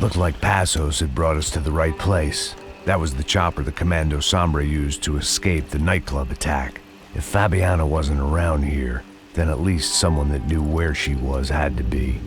Looked like Passos had brought us to the right place. That was the chopper the Commando Sombra used to escape the nightclub attack. If Fabiana wasn't around here, then at least someone that knew where she was had to be.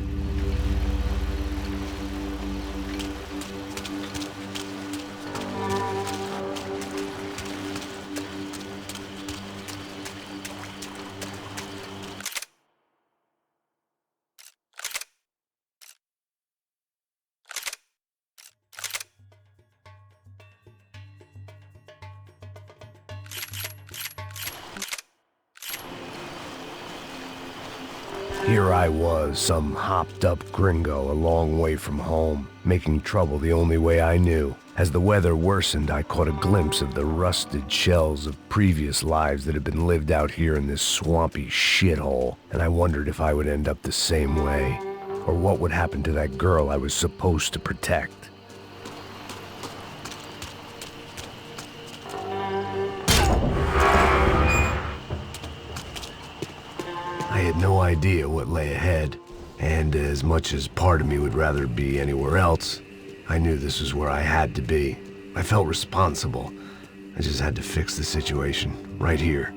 Here I was, some hopped-up gringo a long way from home, making trouble the only way I knew. As the weather worsened, I caught a glimpse of the rusted shells of previous lives that had been lived out here in this swampy shithole, and I wondered if I would end up the same way, or what would happen to that girl I was supposed to protect. I had no idea what lay ahead, and as much as part of me would rather be anywhere else, I knew this was where I had to be. I felt responsible. I just had to fix the situation, right here.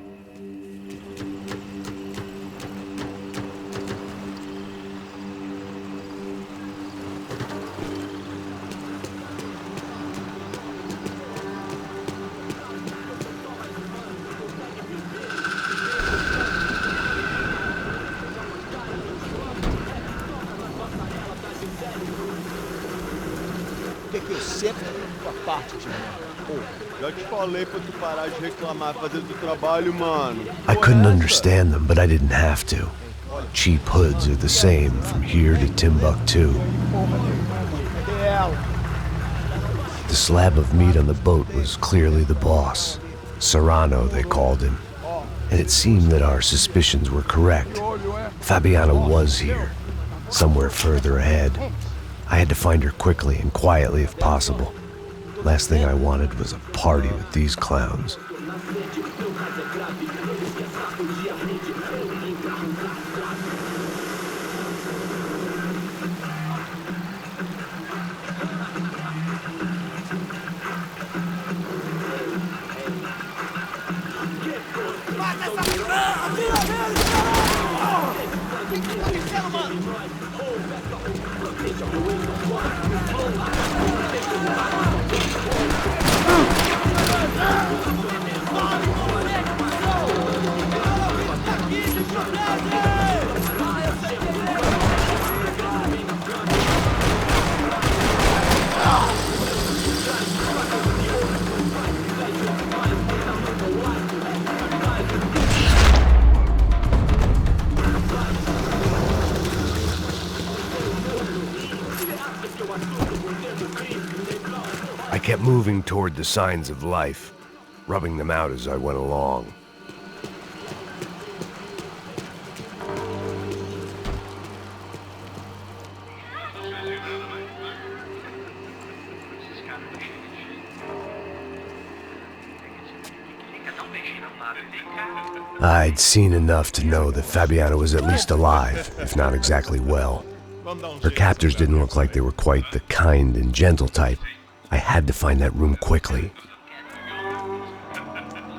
Que eu sempre tua parte de mim. Já te falei pra tu parar de reclamar fazendo o trabalho, mano. I couldn't understand them, but I didn't have to. Cheap hoods are the same from here to Timbuktu. The slab of meat on the boat was clearly the boss. Serrano, they called him. And it seemed that our suspicions were correct. Fabiana was here, somewhere further ahead. I had to find her quickly and quietly if possible. Last thing I wanted was a party with these clowns. I kept moving toward the signs of life, rubbing them out as I went along. I'd seen enough to know that Fabiana was at least alive, if not exactly well. Her captors didn't look like they were quite the kind and gentle type. I had to find that room quickly.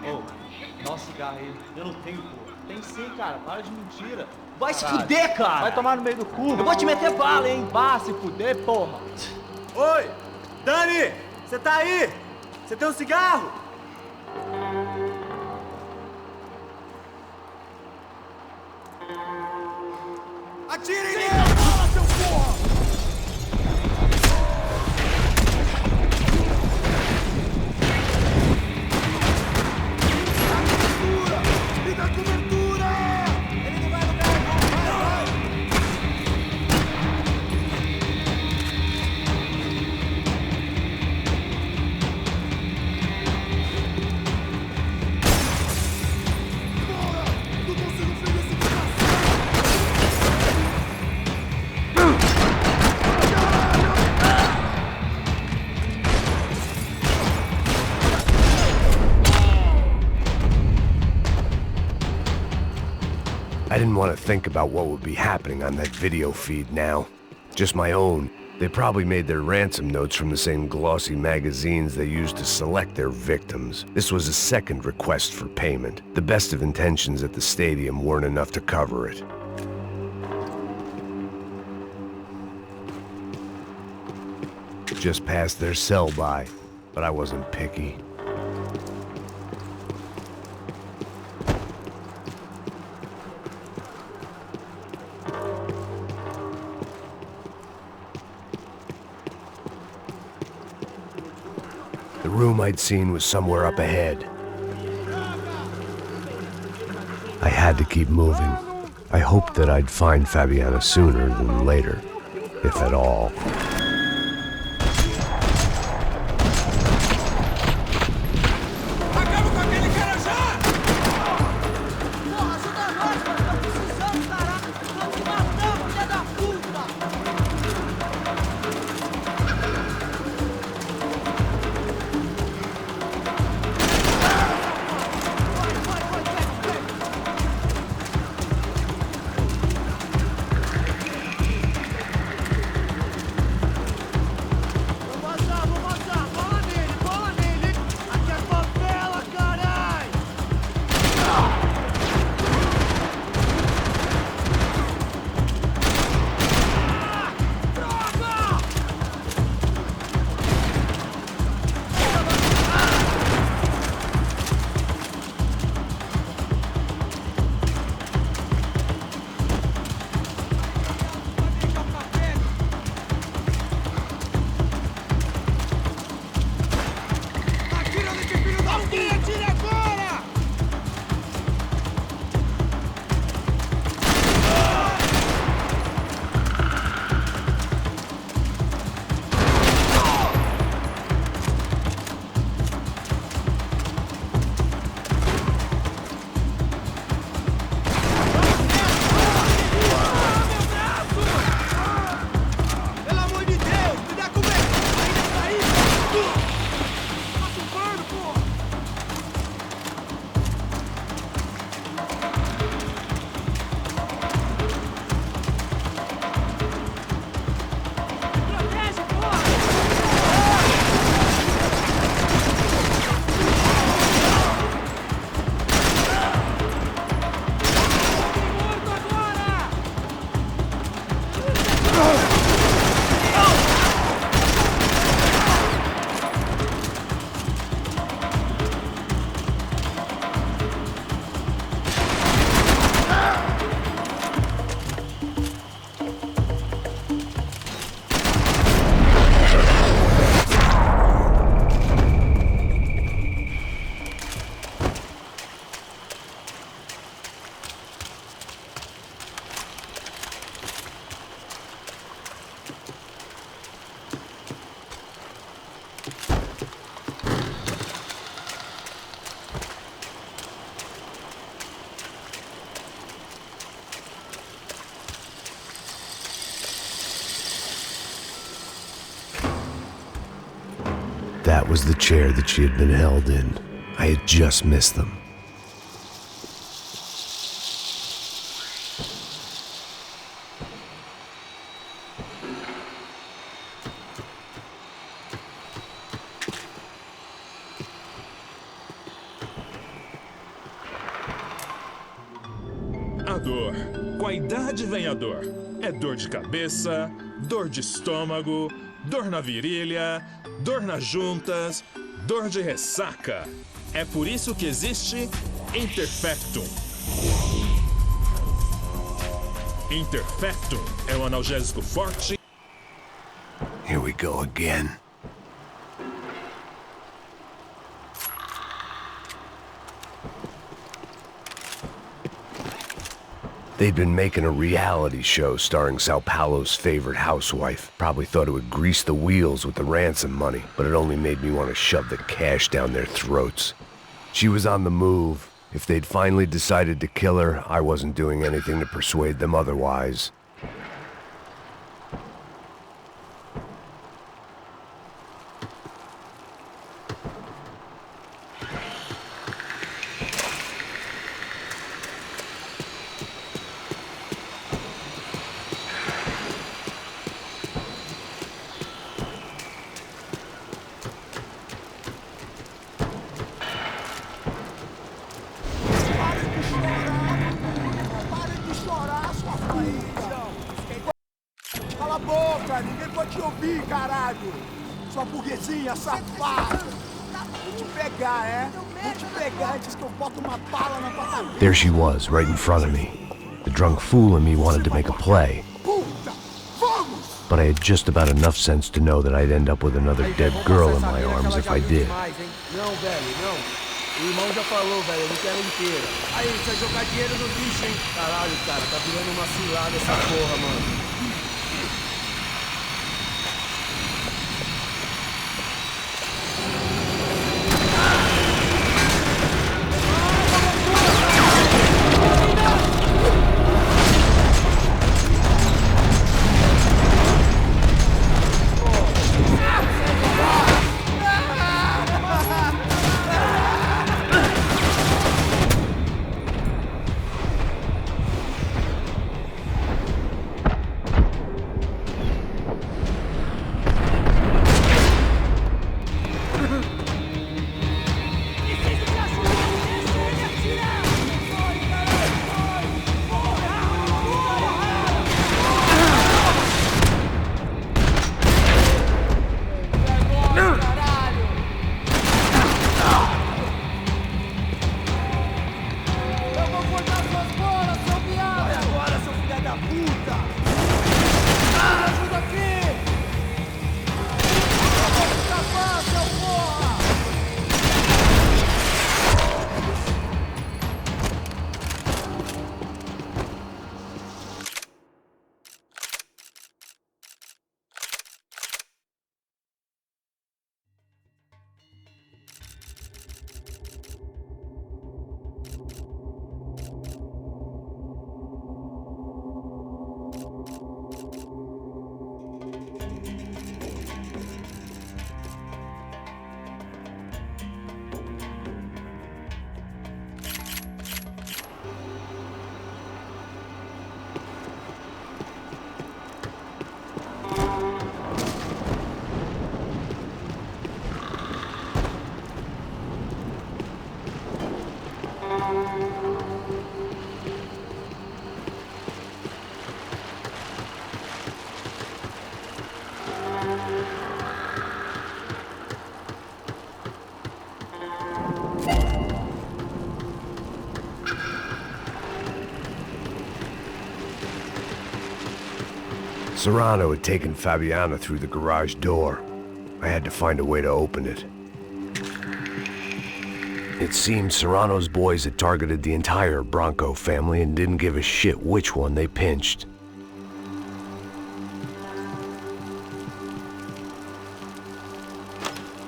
Oh, nossa cigarro aí. Eu não tenho, pô. Tem sim, cara. Para de mentira. Vai se fuder, cara. Vai tomar no meio do cu. Eu vou te meter bala, hein. Vá se fuder, porra. Oi, Dani, você tá aí? Você tem um cigarro? Atirem nele! Fala, seu porra! I didn't want to think about what would be happening on that video feed now. Just my own, They probably made their ransom notes from the same glossy magazines they used to select their victims. This was a second request for payment. The best of intentions at the stadium weren't enough to cover it. Just passed their sell-by, but I wasn't picky. The room I'd seen was somewhere up ahead. I had to keep moving. I hoped that I'd find Fabiana sooner than later, if at all. That was the chair that she had been held in. I had just missed them. A dor. Com a idade vem a dor. É dor de cabeça, dor de estômago, dor na virilha, dor nas juntas, dor de ressaca. É por isso que existe Interfectum. Interfectum é um analgésico forte. Here we go again. They'd been making a reality show starring São Paulo's favorite housewife. Probably thought it would grease the wheels with the ransom money, but it only made me want to shove the cash down their throats. She was on the move. If they'd finally decided to kill her, I wasn't doing anything to persuade them otherwise. te ouvi, caralho! Sua burguesinha safada! Vou te pegar, é? Vou te pegar antes que eu boto uma bala na tua cabeça! There she was, right in front of me. The drunk fool in me wanted to make a play. Puta! Vamos! But I had just about enough sense to know that I'd end up with another dead girl in my arms if I did. Não, velho, não. O irmão já falou, velho, eu não quero inteira. Aí, você vai jogar dinheiro no lixo, hein? Caralho, cara, tá virando uma cilada essa porra, mano. Serrano had taken Fabiana through the garage door. I had to find a way to open it. It seemed Serrano's boys had targeted the entire Bronco family and didn't give a shit which one they pinched.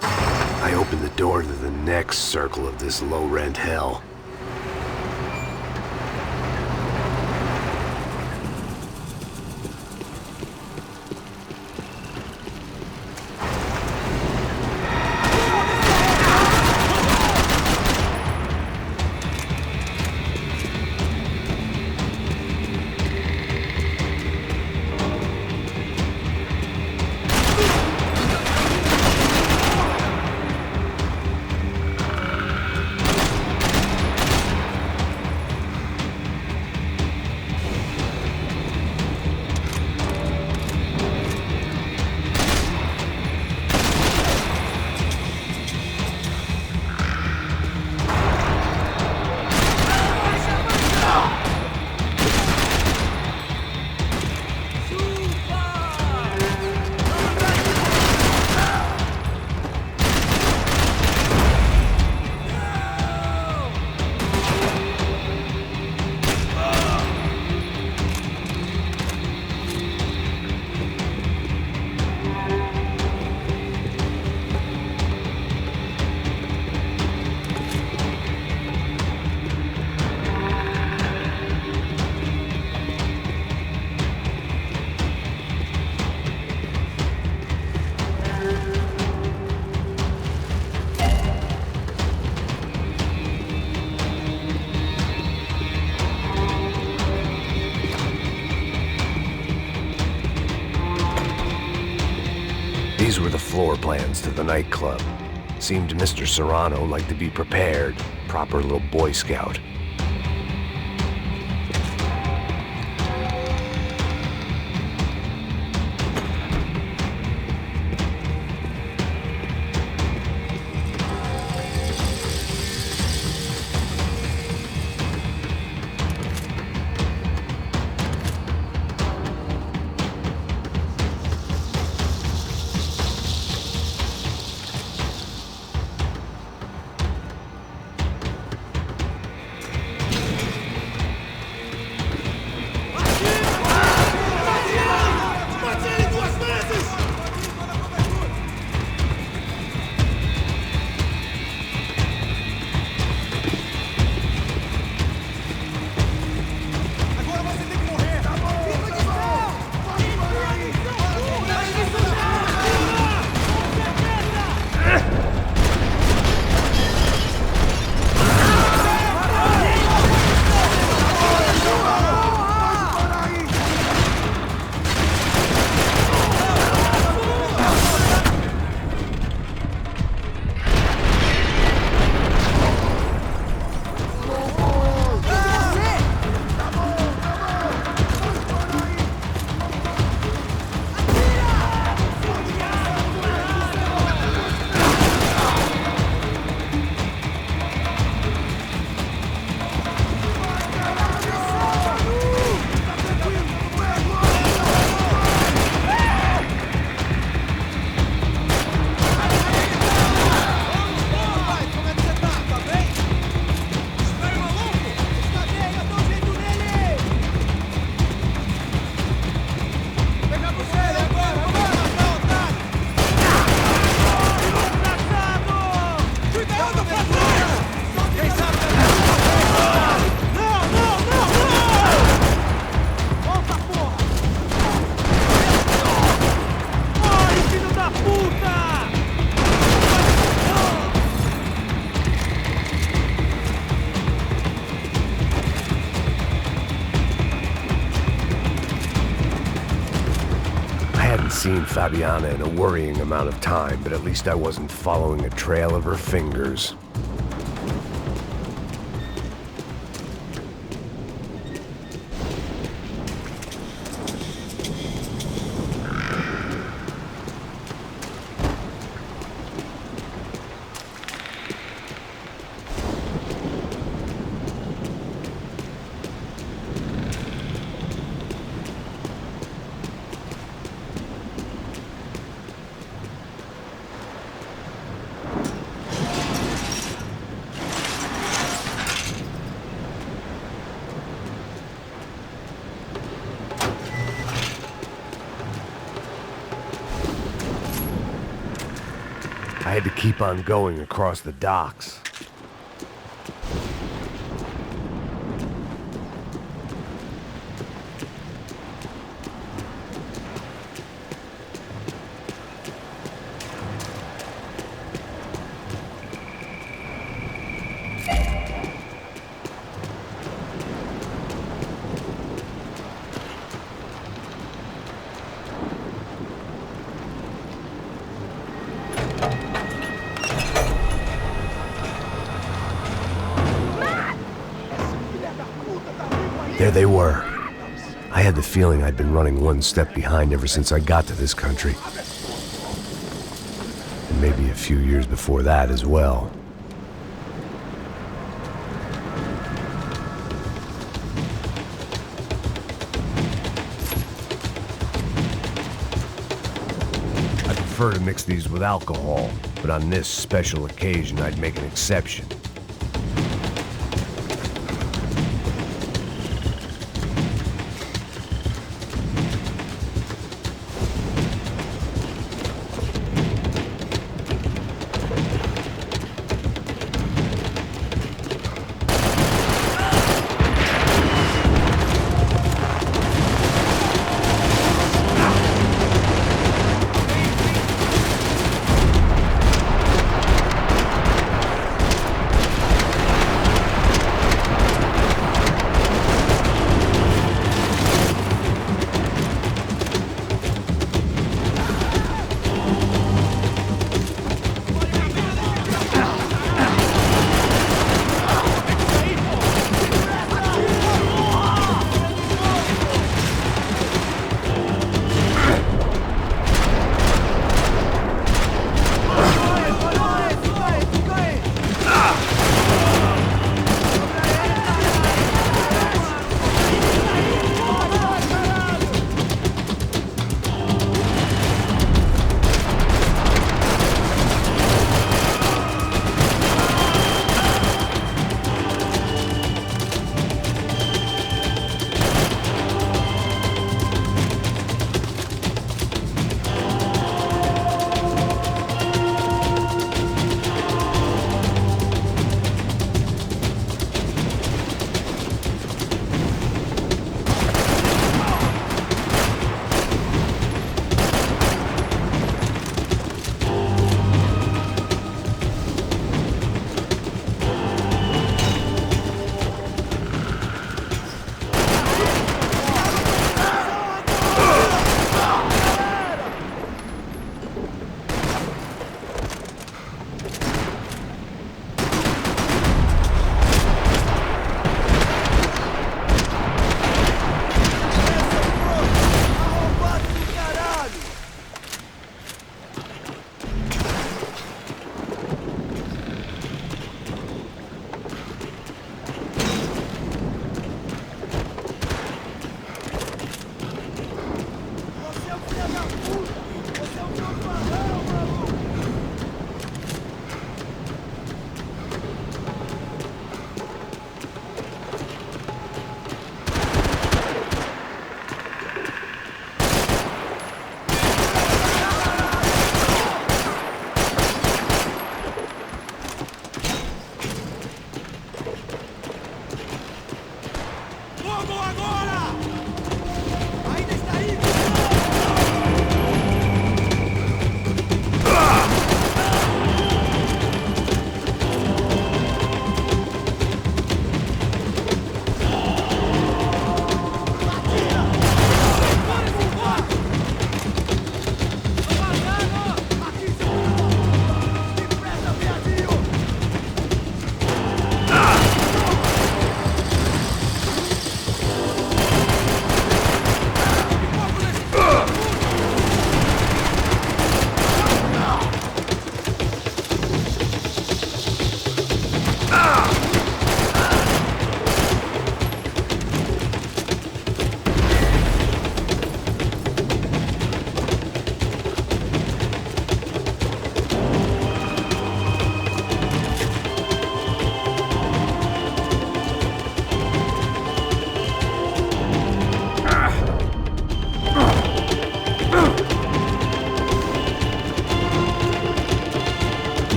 I opened the door to the next circle of this low-rent hell. These were the floor plans to the nightclub. Seemed Mr. Serrano liked to be prepared, proper little Boy Scout. seen Fabiana in a worrying amount of time, but at least I wasn't following a trail of her fingers. I had to keep on going across the docks. There they were. I had the feeling I'd been running one step behind ever since I got to this country. And maybe a few years before that as well. I prefer to mix these with alcohol, but on this special occasion I'd make an exception.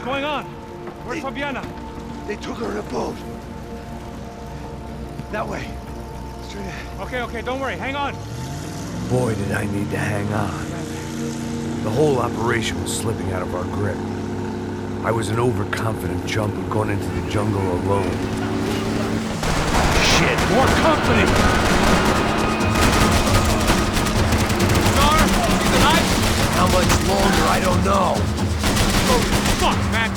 going on? Where's Fabiana? They took her in a boat. That way. Straight ahead. Okay, don't worry. Hang on. Boy, did I need to hang on. The whole operation was slipping out of our grip. I was an overconfident chump who'd gone into the jungle alone. Shit, more company! Star, he's alive? How much longer, I don't know. Oh, fuck, Max!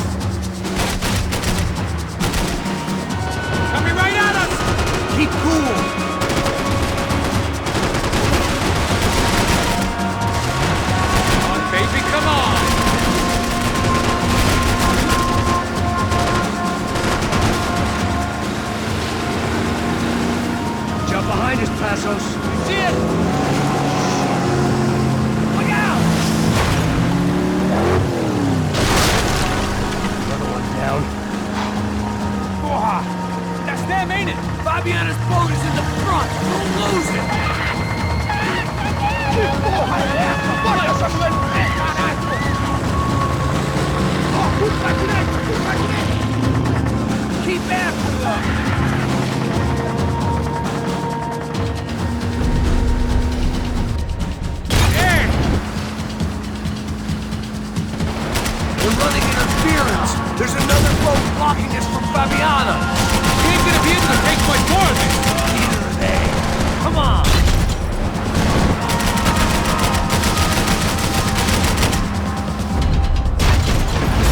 Coming right at us! Keep cool! Baby, come on! Jump behind us, Passos. See it! Look out! Another one down. Oh, that's them, ain't it? Fabiana's boat is in the front. We'll lose it. Keep after them! Hey! They're running interference! There's another boat blocking us from Fabiana! We ain't gonna be able to take much more of this! Neither are they! Come on!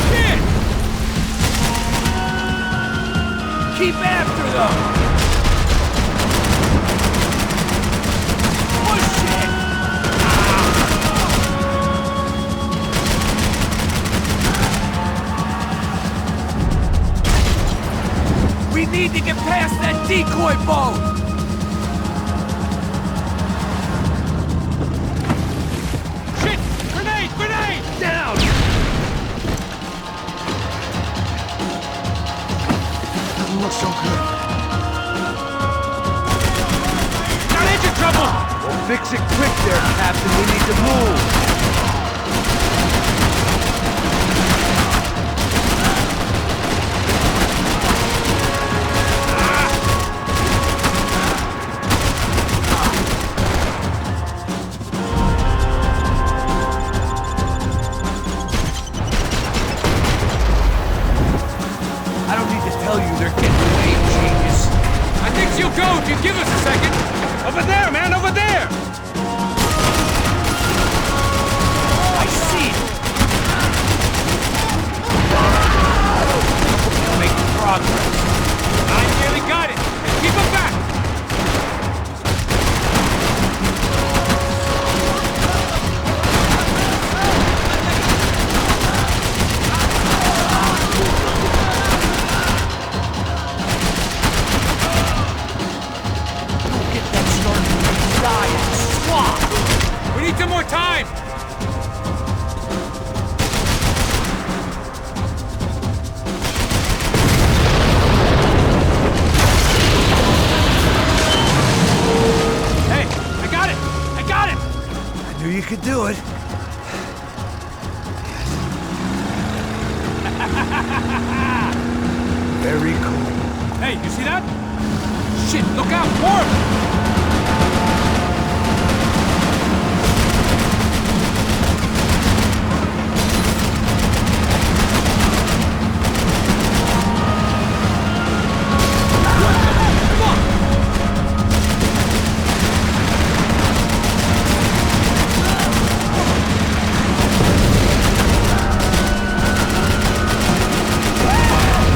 Shit! Keep after them! Push it! We need to get past that decoy boat! Shit! Grenade! Grenade! Down! Doesn't look so good. Got engine trouble! Well, fix it quick there, Captain. We need to move. I don't need to tell you they're getting wave changes. I think she'll go if you give us a second. Over there, man, over there! I see it. We're making progress. I nearly got it. And keep it back! Get that started. Die in the swamp. We need some more time! Hey, I got it! I got it! I knew you could do it. Very cool. Hey, you see that? Shit, look out! More of them! Come on!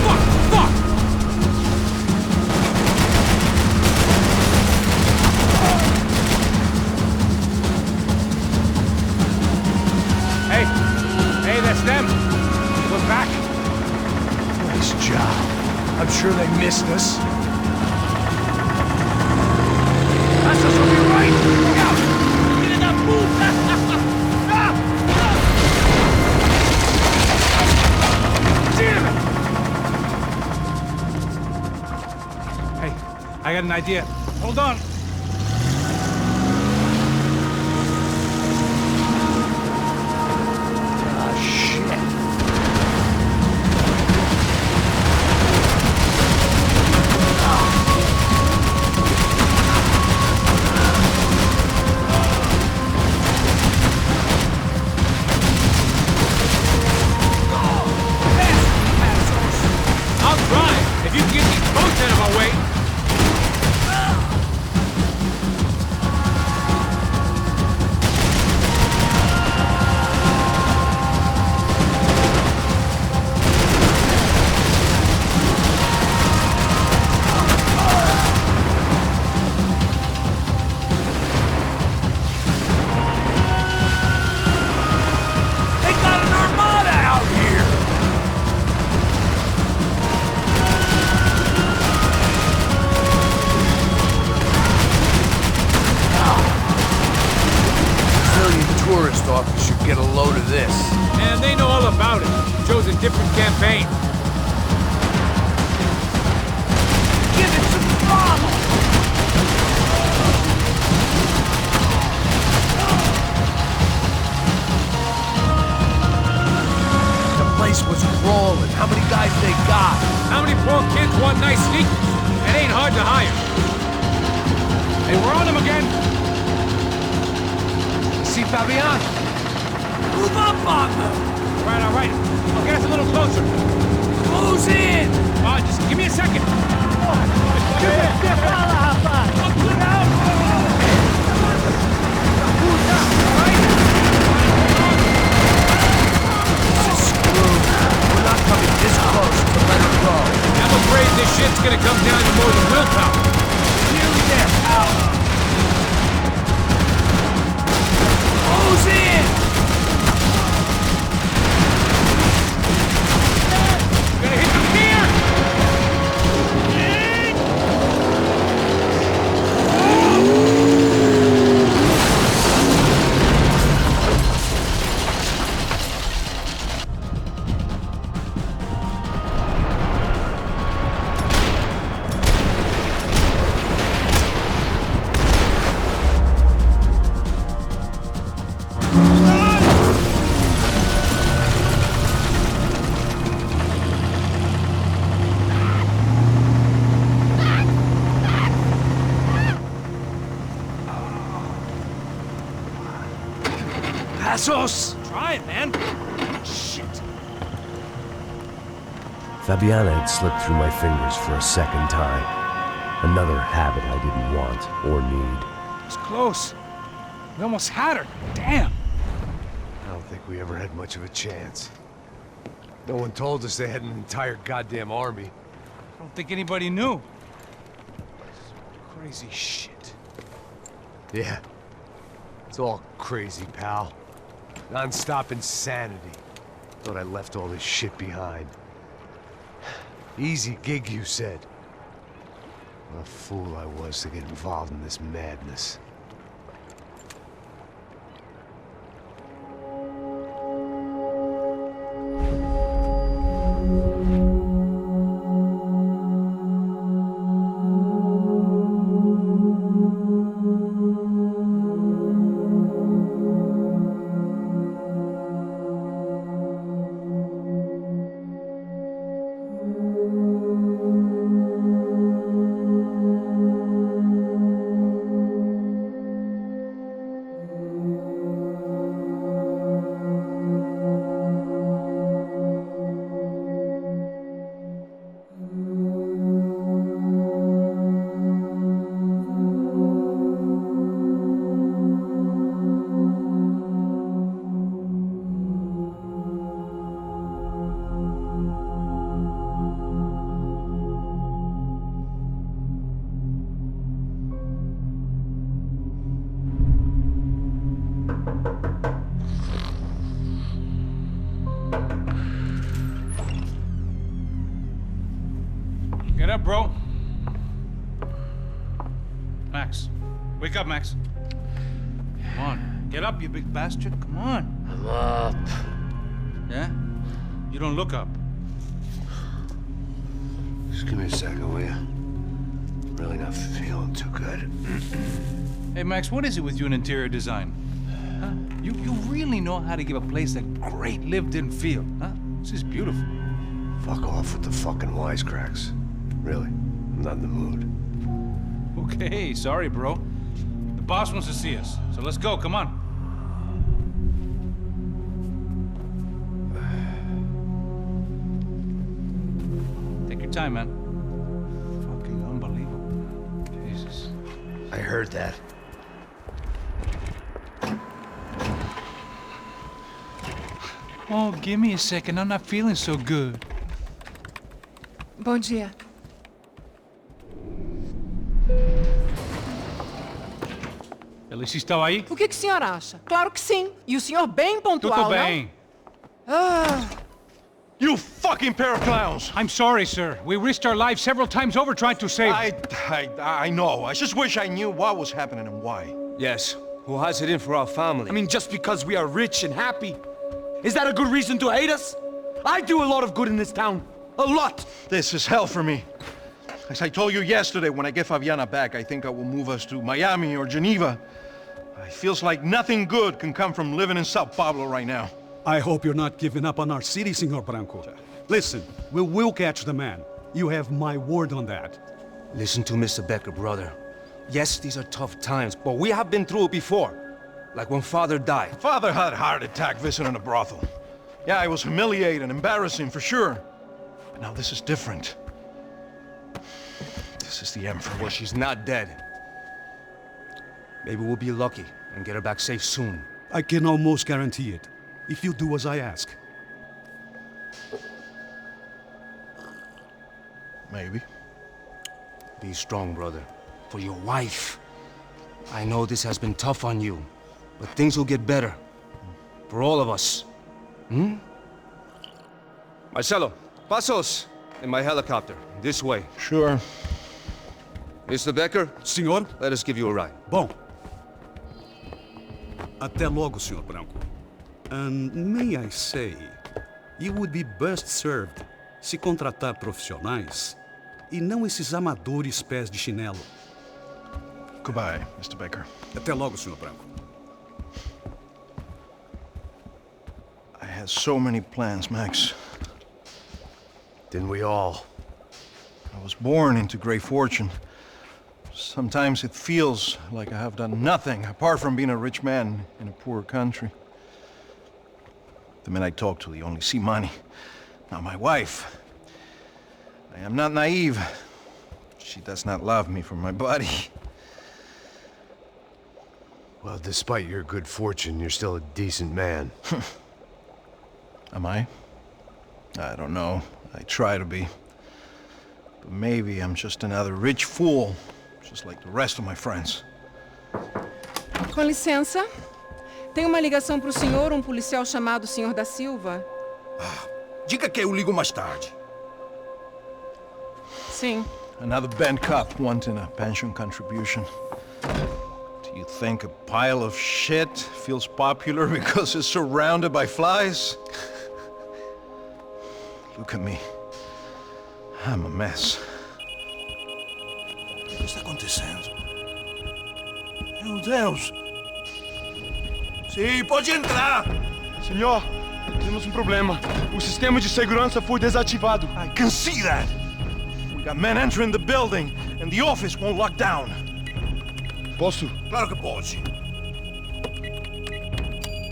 Fuck! Fuck! Hey! Hey, that's them! We're back! Nice job. I'm sure they missed us. Passos will be right. Look out! Get in that move! Damn it! Hey, I got an idea. Hold on. Ah, shit. chose a different campaign. Give it some throttle! The place was crawling. How many guys they got? How many poor kids want nice sneakers? It ain't hard to hire. Hey, we're on them again. See Fabian? Move up on them! All right. I'll get us a little closer. Close in! Just give me a second. We're not coming this close to let it go. I'm afraid this shit's gonna come down to more than willpower. Nearly there, pal! Close in! Gonna hit the pier! Passos! Try it, man. Shit! Fabiana had slipped through my fingers for a second time. Another habit I didn't want or need. It's close. We almost had her. Damn. I don't think we ever had much of a chance. No one told us they had an entire goddamn army. I don't think anybody knew. Crazy shit. Yeah. It's all crazy, pal. Non-stop insanity. Thought I left all this shit behind. Easy gig, you said. What a fool I was to get involved in this madness. Get up, bro. Max. Wake up, Max. Come on. Get up, you big bastard. Come on. I'm up. Yeah? You don't look up. Just give me a second, will you? Really not feeling too good. Hey, Max, what is it with you in interior design? Huh? You really know how to give a place a great lived-in feel, huh? This is beautiful. Fuck off with the fucking wisecracks. Really, I'm not in the mood. Okay, sorry, bro. The boss wants to see us, so let's go, come on. Take your time, man. Fucking unbelievable. Jesus. I heard that. Oh, give me a second. I'm not feeling so good. Bom dia. Alice estava aí? O que o senhor acha? Claro que sim. E o senhor bem pontual, Tudo bem. não? Ah, You fucking pair of clowns! I'm sorry, sir. We risked our lives several times over trying to save... I know. I just wish I knew what was happening and why. Yes, who has it in for our family? I mean, just because we are rich and happy, is that a good reason to hate us? I do a lot of good in this town. A lot. This is hell for me. As I told you yesterday, when I get Fabiana back, I think I will move us to Miami or Geneva. It feels like nothing good can come from living in São Paulo right now. I hope you're not giving up on our city, Senor Branco. Listen, we will catch the man. You have my word on that. Listen to Mr. Becker, brother. Yes, these are tough times, but we have been through it before. Like when Father died. Father had a heart attack visiting a brothel. Yeah, it was humiliating, embarrassing, for sure. But now this is different. This is the end for me. Well, she's not dead. Maybe we'll be lucky and get her back safe soon. I can almost guarantee it, if you do as I ask. Maybe. Be strong, brother. For your wife. I know this has been tough on you, but things will get better. For all of us. Hmm? Marcelo, pasos in my helicopter. This way. Sure. Mr. Becker? Senhor? Let us give you a ride. Bom. Até logo, Senhor Branco. And may I say, you would be best served se contratar profissionais e não esses amadores pés de chinelo. Goodbye, Mr. Baker. Até logo, Senhor Branco. I had so many plans, Max. Didn't we all? I was born into great fortune. Sometimes it feels like I have done nothing apart from being a rich man in a poor country. The men I talk to, they only see money. Now my wife. I am not naive. She does not love me for my body. Well, despite your good fortune, you're still a decent man. Am I? I don't know. I try to be. But maybe I'm just another rich fool, just like the rest of my friends. Com licença. Tem uma ligação para o senhor, um policial chamado Senhor da Silva. Diga que eu ligo mais tarde. Sim. Another band cop wanting a pension contribution. Do you think a pile of shit feels popular because it's surrounded by flies? Look at me. I'm a mess. O que está acontecendo? Meu Deus! Sim, pode entrar! Senhor, temos um problema. O sistema de segurança foi desativado. I can see that! We got men entering the building, and the office won't lock down. Posso? Claro que pode.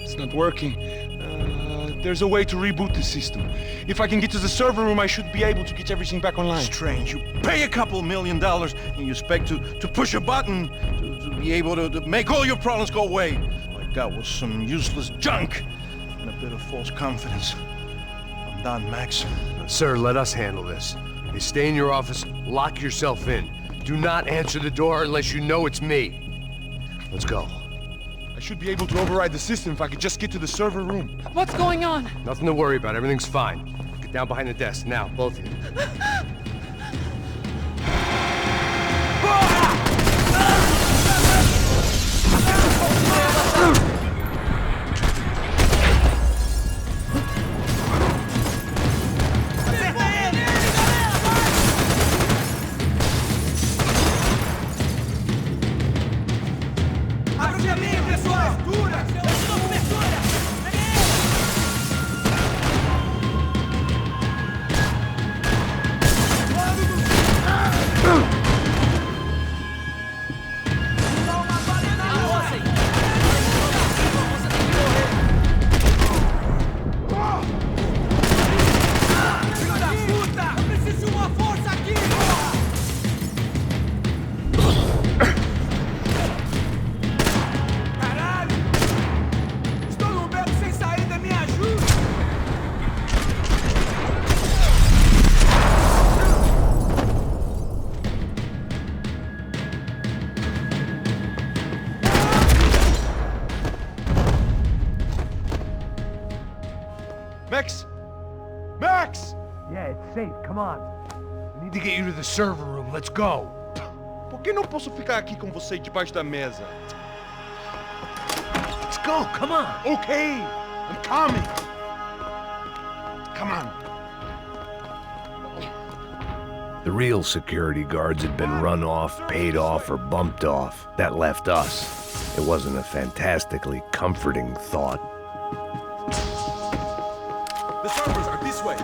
It's not working. There's a way to reboot the system. If I can get to the server room, I should be able to get everything back online. Strange. You pay a couple $1 million, and you expect to push a button to be able to make all your problems go away. All I got was some useless junk and a bit of false confidence. I'm done, Max. Sir, let us handle this. You stay in your office, lock yourself in. Do not answer the door unless you know it's me. Let's go. I should be able to override the system if I could just get to the server room. What's going on? Nothing to worry about. Everything's fine. Get down behind the desk. Now, both of you. Max! Max! Yeah, it's safe. Come on. We need to get you to the server room. Let's go. Por que não posso ficar aqui com você debaixo da mesa? Let's go. Come on. Okay, I'm coming. come on. The real security guards had been run off, paid off, or bumped off. That left us. It wasn't a fantastically comforting thought. The servers are this way.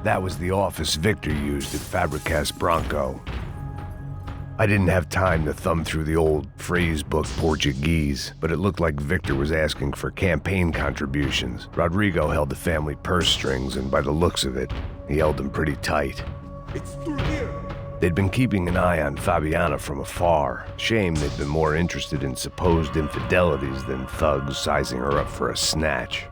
That was the office Victor used at Fabricas Branco. I didn't have time to thumb through the old phrase book Portuguese, but it looked like Victor was asking for campaign contributions. Rodrigo held the family purse strings, and by the looks of it, he held them pretty tight. It's through here. They'd been keeping an eye on Fabiana from afar. Shame they'd been more interested in supposed infidelities than thugs sizing her up for a snatch.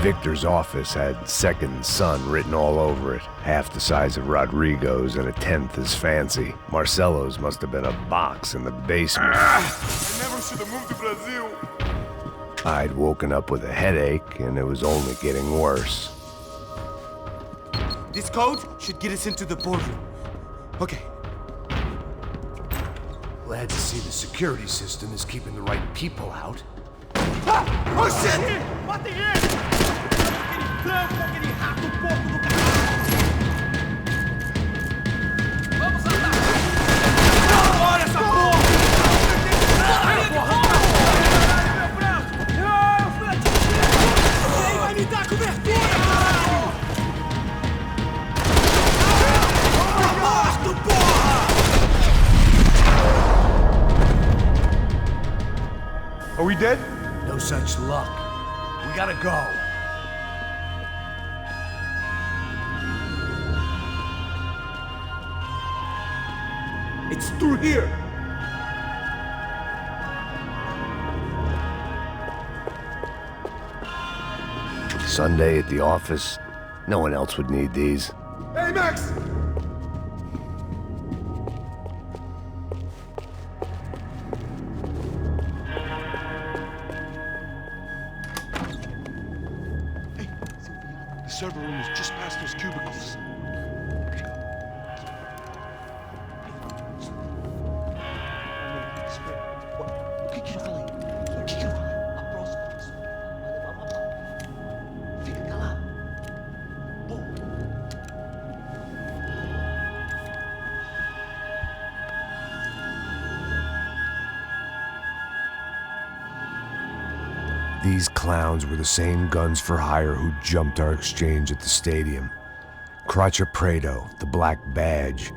Victor's office had second son written all over it, half the size of Rodrigo's and a tenth as fancy. Marcelo's must have been a box in the basement. I never should have moved to Brazil. I'd woken up with a headache, and it was only getting worse. This code should get us into the boardroom. Okay. Glad to see the security system is keeping the right people out. Ah! Oh shit! Bota ele! Aquele branco, aquele rato pouco do cara! Vamos atacar! Olha essa porra! Meu braço! Eu fui atingido! Quem vai me dar cobertura, caralho? Morto, porra! Are we dead? No such luck. We gotta go. It's through here. Sunday at the office, no one else would need these. Hey, Max! The server room is just past those cubicles. O que eu falei? O que eu falei? A próxima pessoa vai levar uma bala. Fica calado. Pô. These clowns were the same guns for hire who jumped our exchange at the stadium. Crotcha Prado, the Black Badge,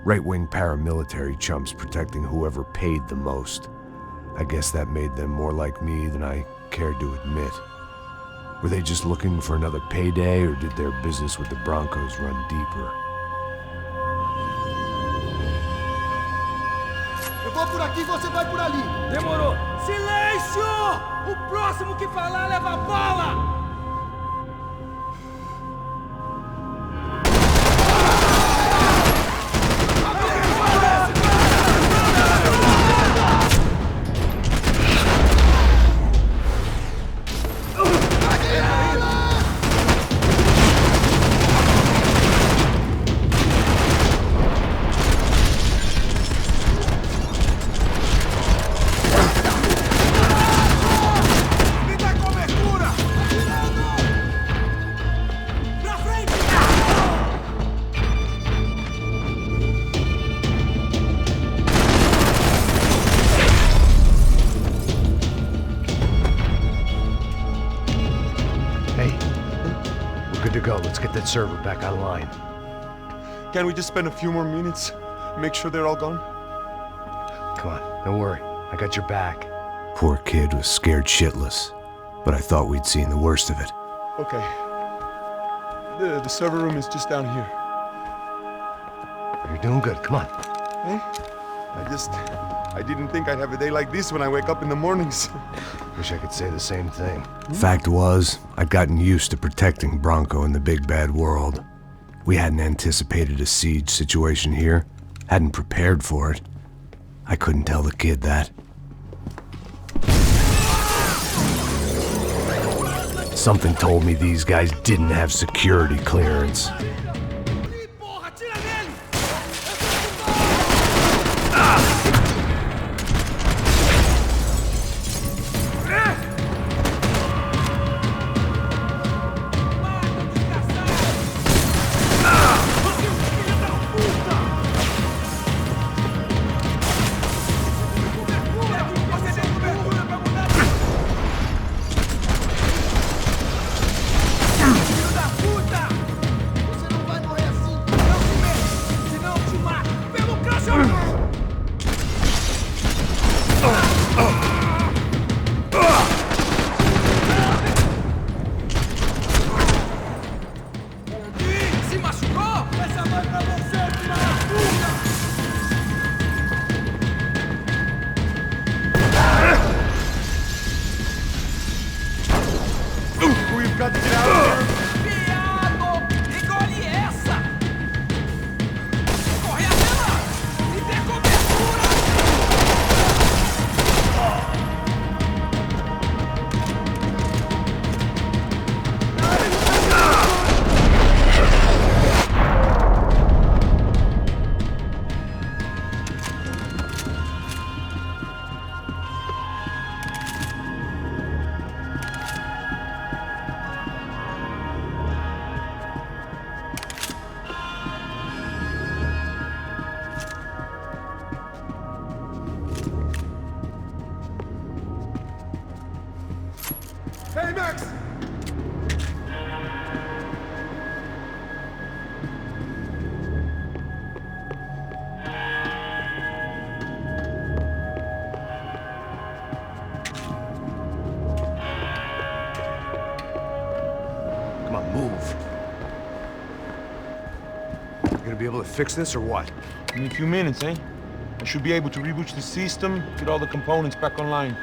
right-wing paramilitary chumps protecting whoever paid the most. I guess that made them more like me than I cared to admit. Were they just looking for another payday, or did their business with the Broncos run deeper? Eu vou por aqui, você vai por ali. Demorou. Silêncio! O próximo que falar leva a bala! Let's get that server back online. Can't we just spend a few more minutes? Make sure they're all gone? Come on, don't worry. I got your back. Poor kid was scared shitless, but I thought we'd seen the worst of it. Okay. The server room is just down here. You're doing good. Come on. Hey? I didn't think I'd have a day like this when I wake up in the mornings. Wish I could say the same thing. Fact was, I'd gotten used to protecting Bronco in the big bad world. We hadn't anticipated a siege situation here, hadn't prepared for it. I couldn't tell the kid that. Something told me these guys didn't have security clearance. Hey, Max! Come on, move. You gonna be able to fix this or what? In a few minutes, eh? I should be able to reboot the system, get all the components back online.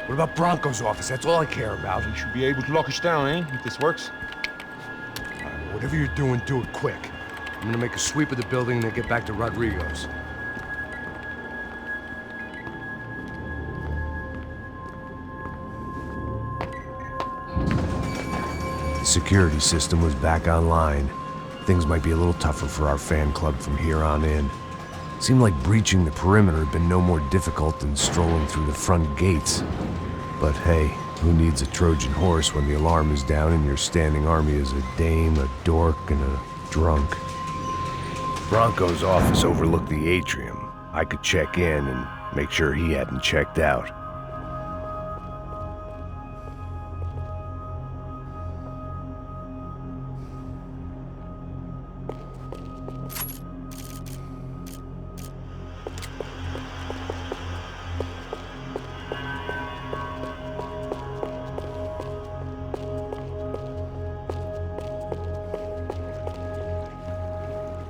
What about Bronco's office? That's all I care about. You should be able to lock us down, eh? If this works. Whatever you're doing, do it quick. I'm gonna make a sweep of the building and then get back to Rodrigo's. The security system was back online. Things might be a little tougher for our fan club from here on in. Seemed like breaching the perimeter had been no more difficult than strolling through the front gates. But hey, who needs a Trojan horse when the alarm is down and your standing army is a dame, a dork, and a drunk? Bronco's office overlooked the atrium. I could check in and make sure he hadn't checked out.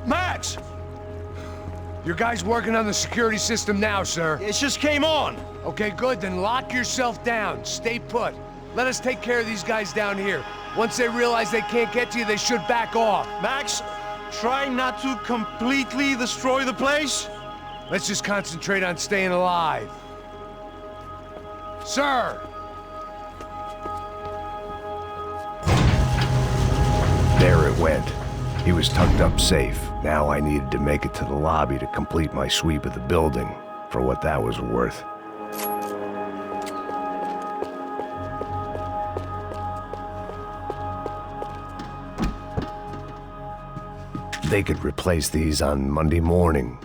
Max! Your guy's working on the security system now, sir. It just came on! Okay, good, then lock yourself down. Stay put. Let us take care of these guys down here. Once they realize they can't get to you, they should back off. Max, try not to completely destroy the place. Let's just concentrate on staying alive. Sir! There it went. He was tucked up safe. Now I needed to make it to the lobby to complete my sweep of the building, for what that was worth. They could replace these on Monday morning.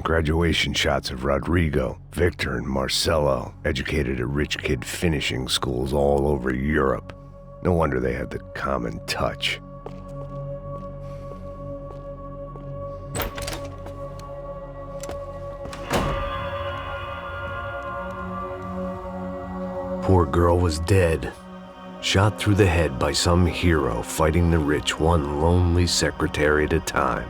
Graduation shots of Rodrigo, Victor, and Marcelo, educated at rich kid finishing schools all over Europe. No wonder they had the common touch. Poor girl was dead. Shot through the head by some hero fighting the rich one lonely secretary at a time.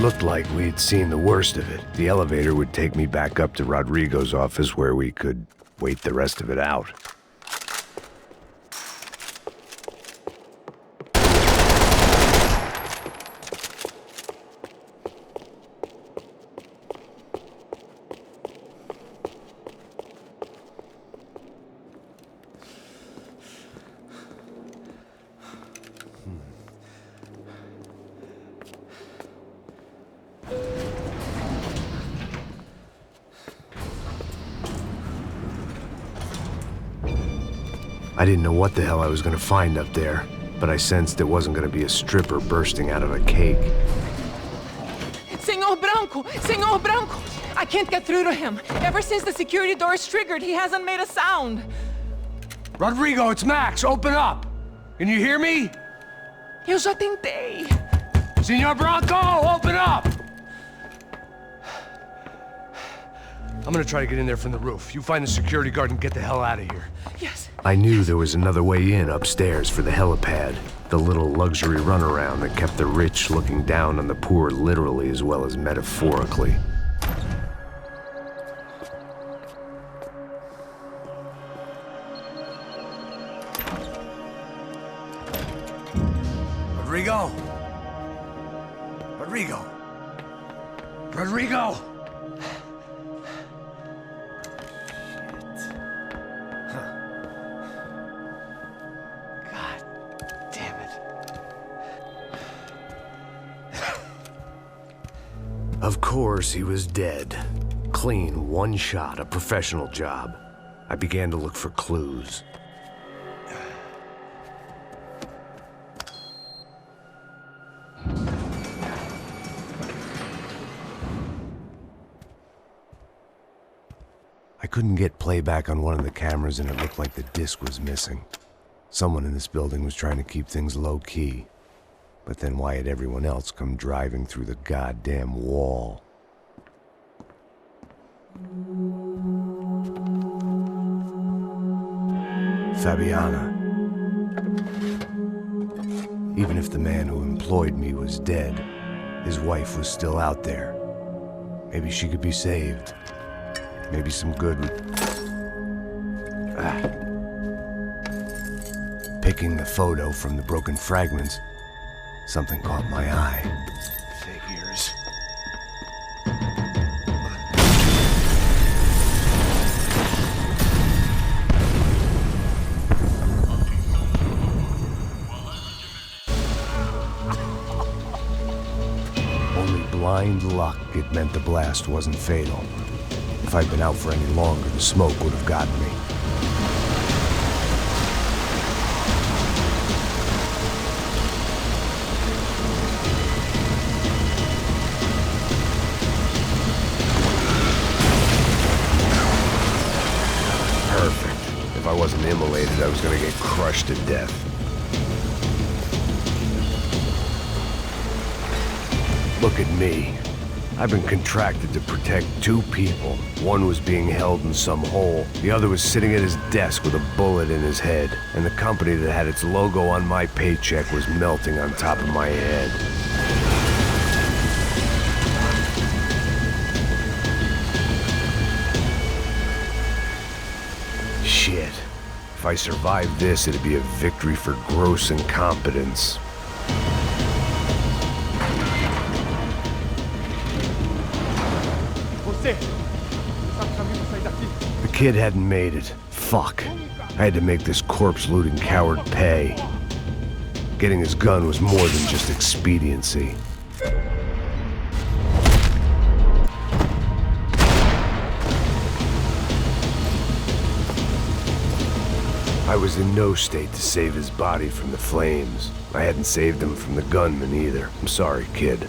looked like we'd seen the worst of it. The elevator would take me back up to Rodrigo's office where we could wait the rest of it out. I didn't know what the hell I was gonna find up there, but I sensed it wasn't gonna be a stripper bursting out of a cake. Senor Branco! Senor Branco! I can't get through to him. Ever since the security door is triggered, he hasn't made a sound. Rodrigo, it's Max. Open up. Can you hear me? Eu já tentei. Senor Branco, open up! I'm gonna try to get in there from the roof. You find the security guard and get the hell out of here. Yes. I knew there was another way in upstairs for the helipad, the little luxury runaround that kept the rich looking down on the poor literally as well as metaphorically. Rodrigo? Rodrigo? Rodrigo! Of course, he was dead. Clean, one shot, a professional job. I began to look for clues. I couldn't get playback on one of the cameras and it looked like the disc was missing. Someone in this building was trying to keep things low-key. But then why had everyone else come driving through the goddamn wall? Fabiana. Even if the man who employed me was dead, his wife was still out there. Maybe she could be saved. Maybe some good would... Picking the photo from the broken fragments, something caught my eye. Figures. Only blind luck it meant the blast wasn't fatal. If I'd been out for any longer, the smoke would have gotten me. Perfect. If I wasn't immolated, I was gonna get crushed to death. Look at me. I've been contracted to protect two people. One was being held in some hole. The other was sitting at his desk with a bullet in his head. And the company that had its logo on my paycheck was melting on top of my head. Shit. If I survived this, it'd be a victory for gross incompetence. The kid hadn't made it. Fuck. I had to make this corpse-looting coward pay. Getting his gun was more than just expediency. I was in no state to save his body from the flames. I hadn't saved him from the gunman either. I'm sorry, kid.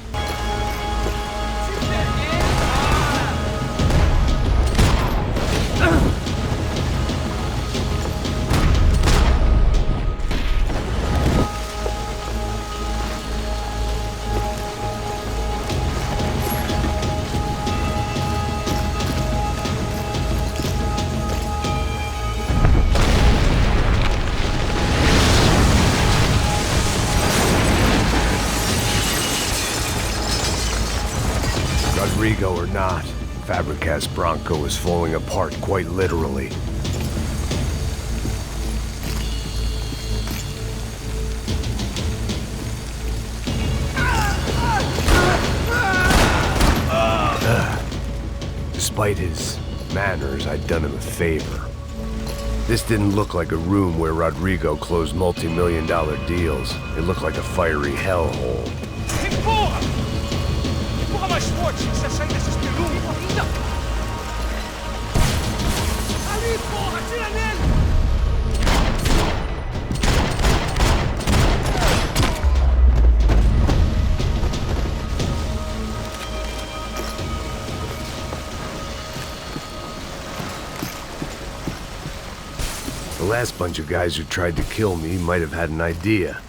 Rodrigo or not, Fabregas Bronco is falling apart quite literally. Despite his manners, I'd done him a favor. This didn't look like a room where Rodrigo closed multi-million-dollar deals. It looked like a fiery hellhole. Empurra! Empurra mais forte! Você sai desses peludos! Ali, porra! Tira nele! The last bunch of guys who tried to kill me might have had an idea.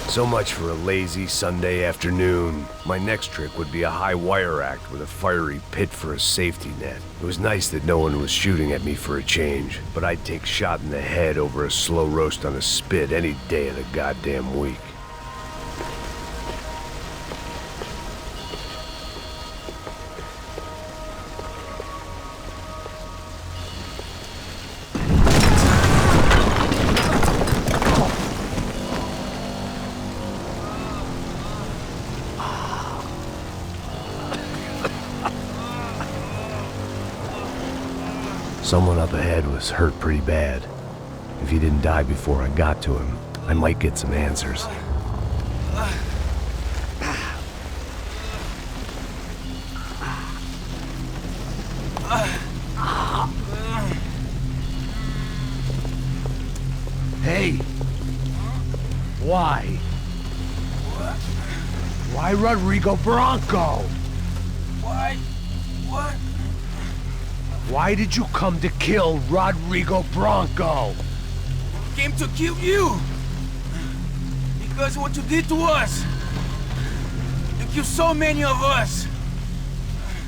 So much for a lazy Sunday afternoon. My next trick would be a high wire act with a fiery pit for a safety net. It was nice that no one was shooting at me for a change, but I'd take shot in the head over a slow roast on a spit any day of the goddamn week. Someone up ahead was hurt pretty bad. If he didn't die before I got to him, I might get some answers. Hey! Why? Why Rodrigo Bronco? Why? What? Why did you come to kill Rodrigo Bronco? Came to kill you! Because what you did to us! You killed so many of us!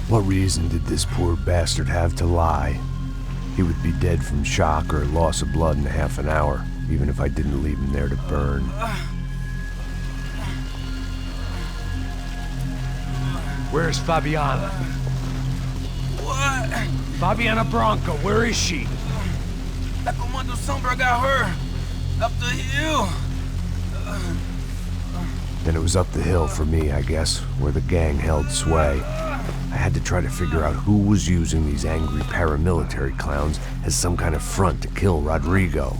What reason did this poor bastard have to lie? He would be dead from shock or loss of blood in half an hour, even if I didn't leave him there to burn. Where's Fabiana? What? Fabiana Bronco, where is she? That Comando Sombra got her! Up the hill! Then it was up the hill for me, I guess, where the gang held sway. I had to try to figure out who was using these angry paramilitary clowns as some kind of front to kill Rodrigo.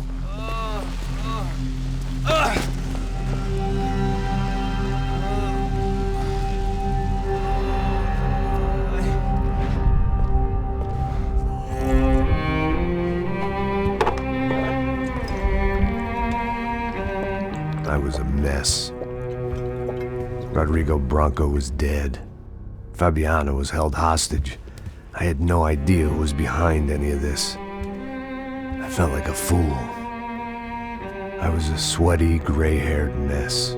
I was a mess. Rodrigo Bronco was dead. Fabiana was held hostage. I had no idea who was behind any of this. I felt like a fool. I was a sweaty, gray-haired mess.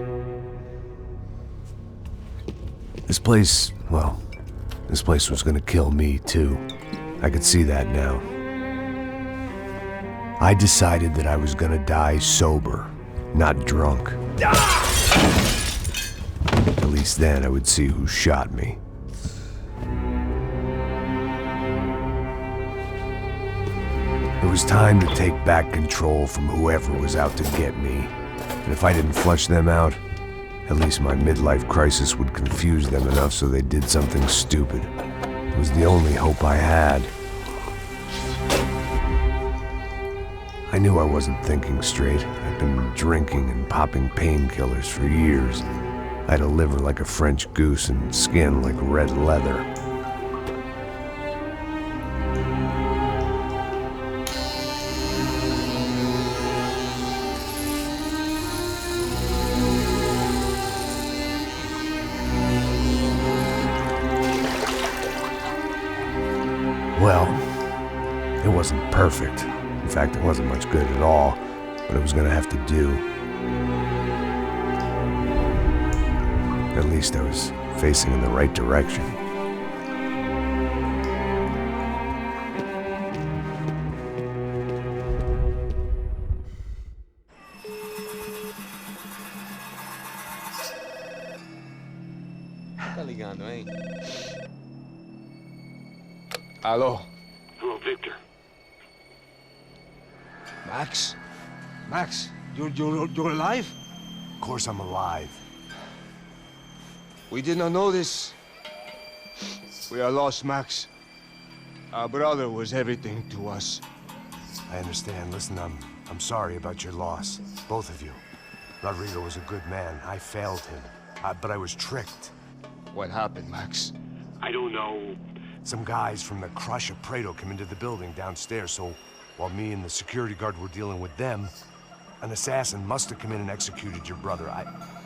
This place, well, this place was gonna kill me too. I could see that now. I decided that I was gonna die sober, not drunk. At least then I would see who shot me. It was time to take back control from whoever was out to get me. And if I didn't flush them out, at least my midlife crisis would confuse them enough so they did something stupid. It was the only hope I had. I knew I wasn't thinking straight. I'd been drinking and popping painkillers for years. I had a liver like a French goose and skin like red leather. perfect. In fact, it wasn't much good at all, but it was gonna have to do. At least I was facing in the right direction. Tá ligando, hein? Hello. Hello, Victor. Max? Max, you're alive? Of course I'm alive. We did not know this. We are lost, Max. Our brother was everything to us. I understand. Listen, I'm sorry about your loss. Both of you. Rodrigo was a good man. I failed him. But I was tricked. What happened, Max? I don't know. Some guys from the Crush of Prado came into the building downstairs, so while me and the security guard were dealing with them, an assassin must have come in and executed your brother.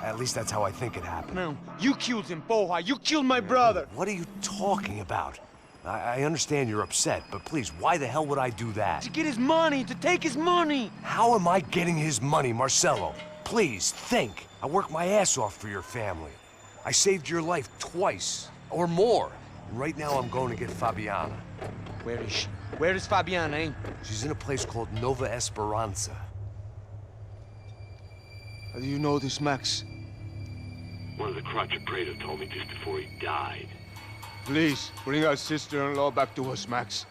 At least that's how I think it happened. No, you killed him, porra. You killed my brother. What are you talking about? I understand you're upset, but please, why the hell would I do that? To get his money, to take his money. How am I getting his money, Marcelo? Please, think. I worked my ass off for your family. I saved your life twice, or more. And right now I'm going to get Fabiana. Where is she? Where is Fabiana, eh? She's in a place called Nova Esperanza. How do you know this, Max? One of the contractor told me just before he died. Please, bring our sister-in-law back to us, Max.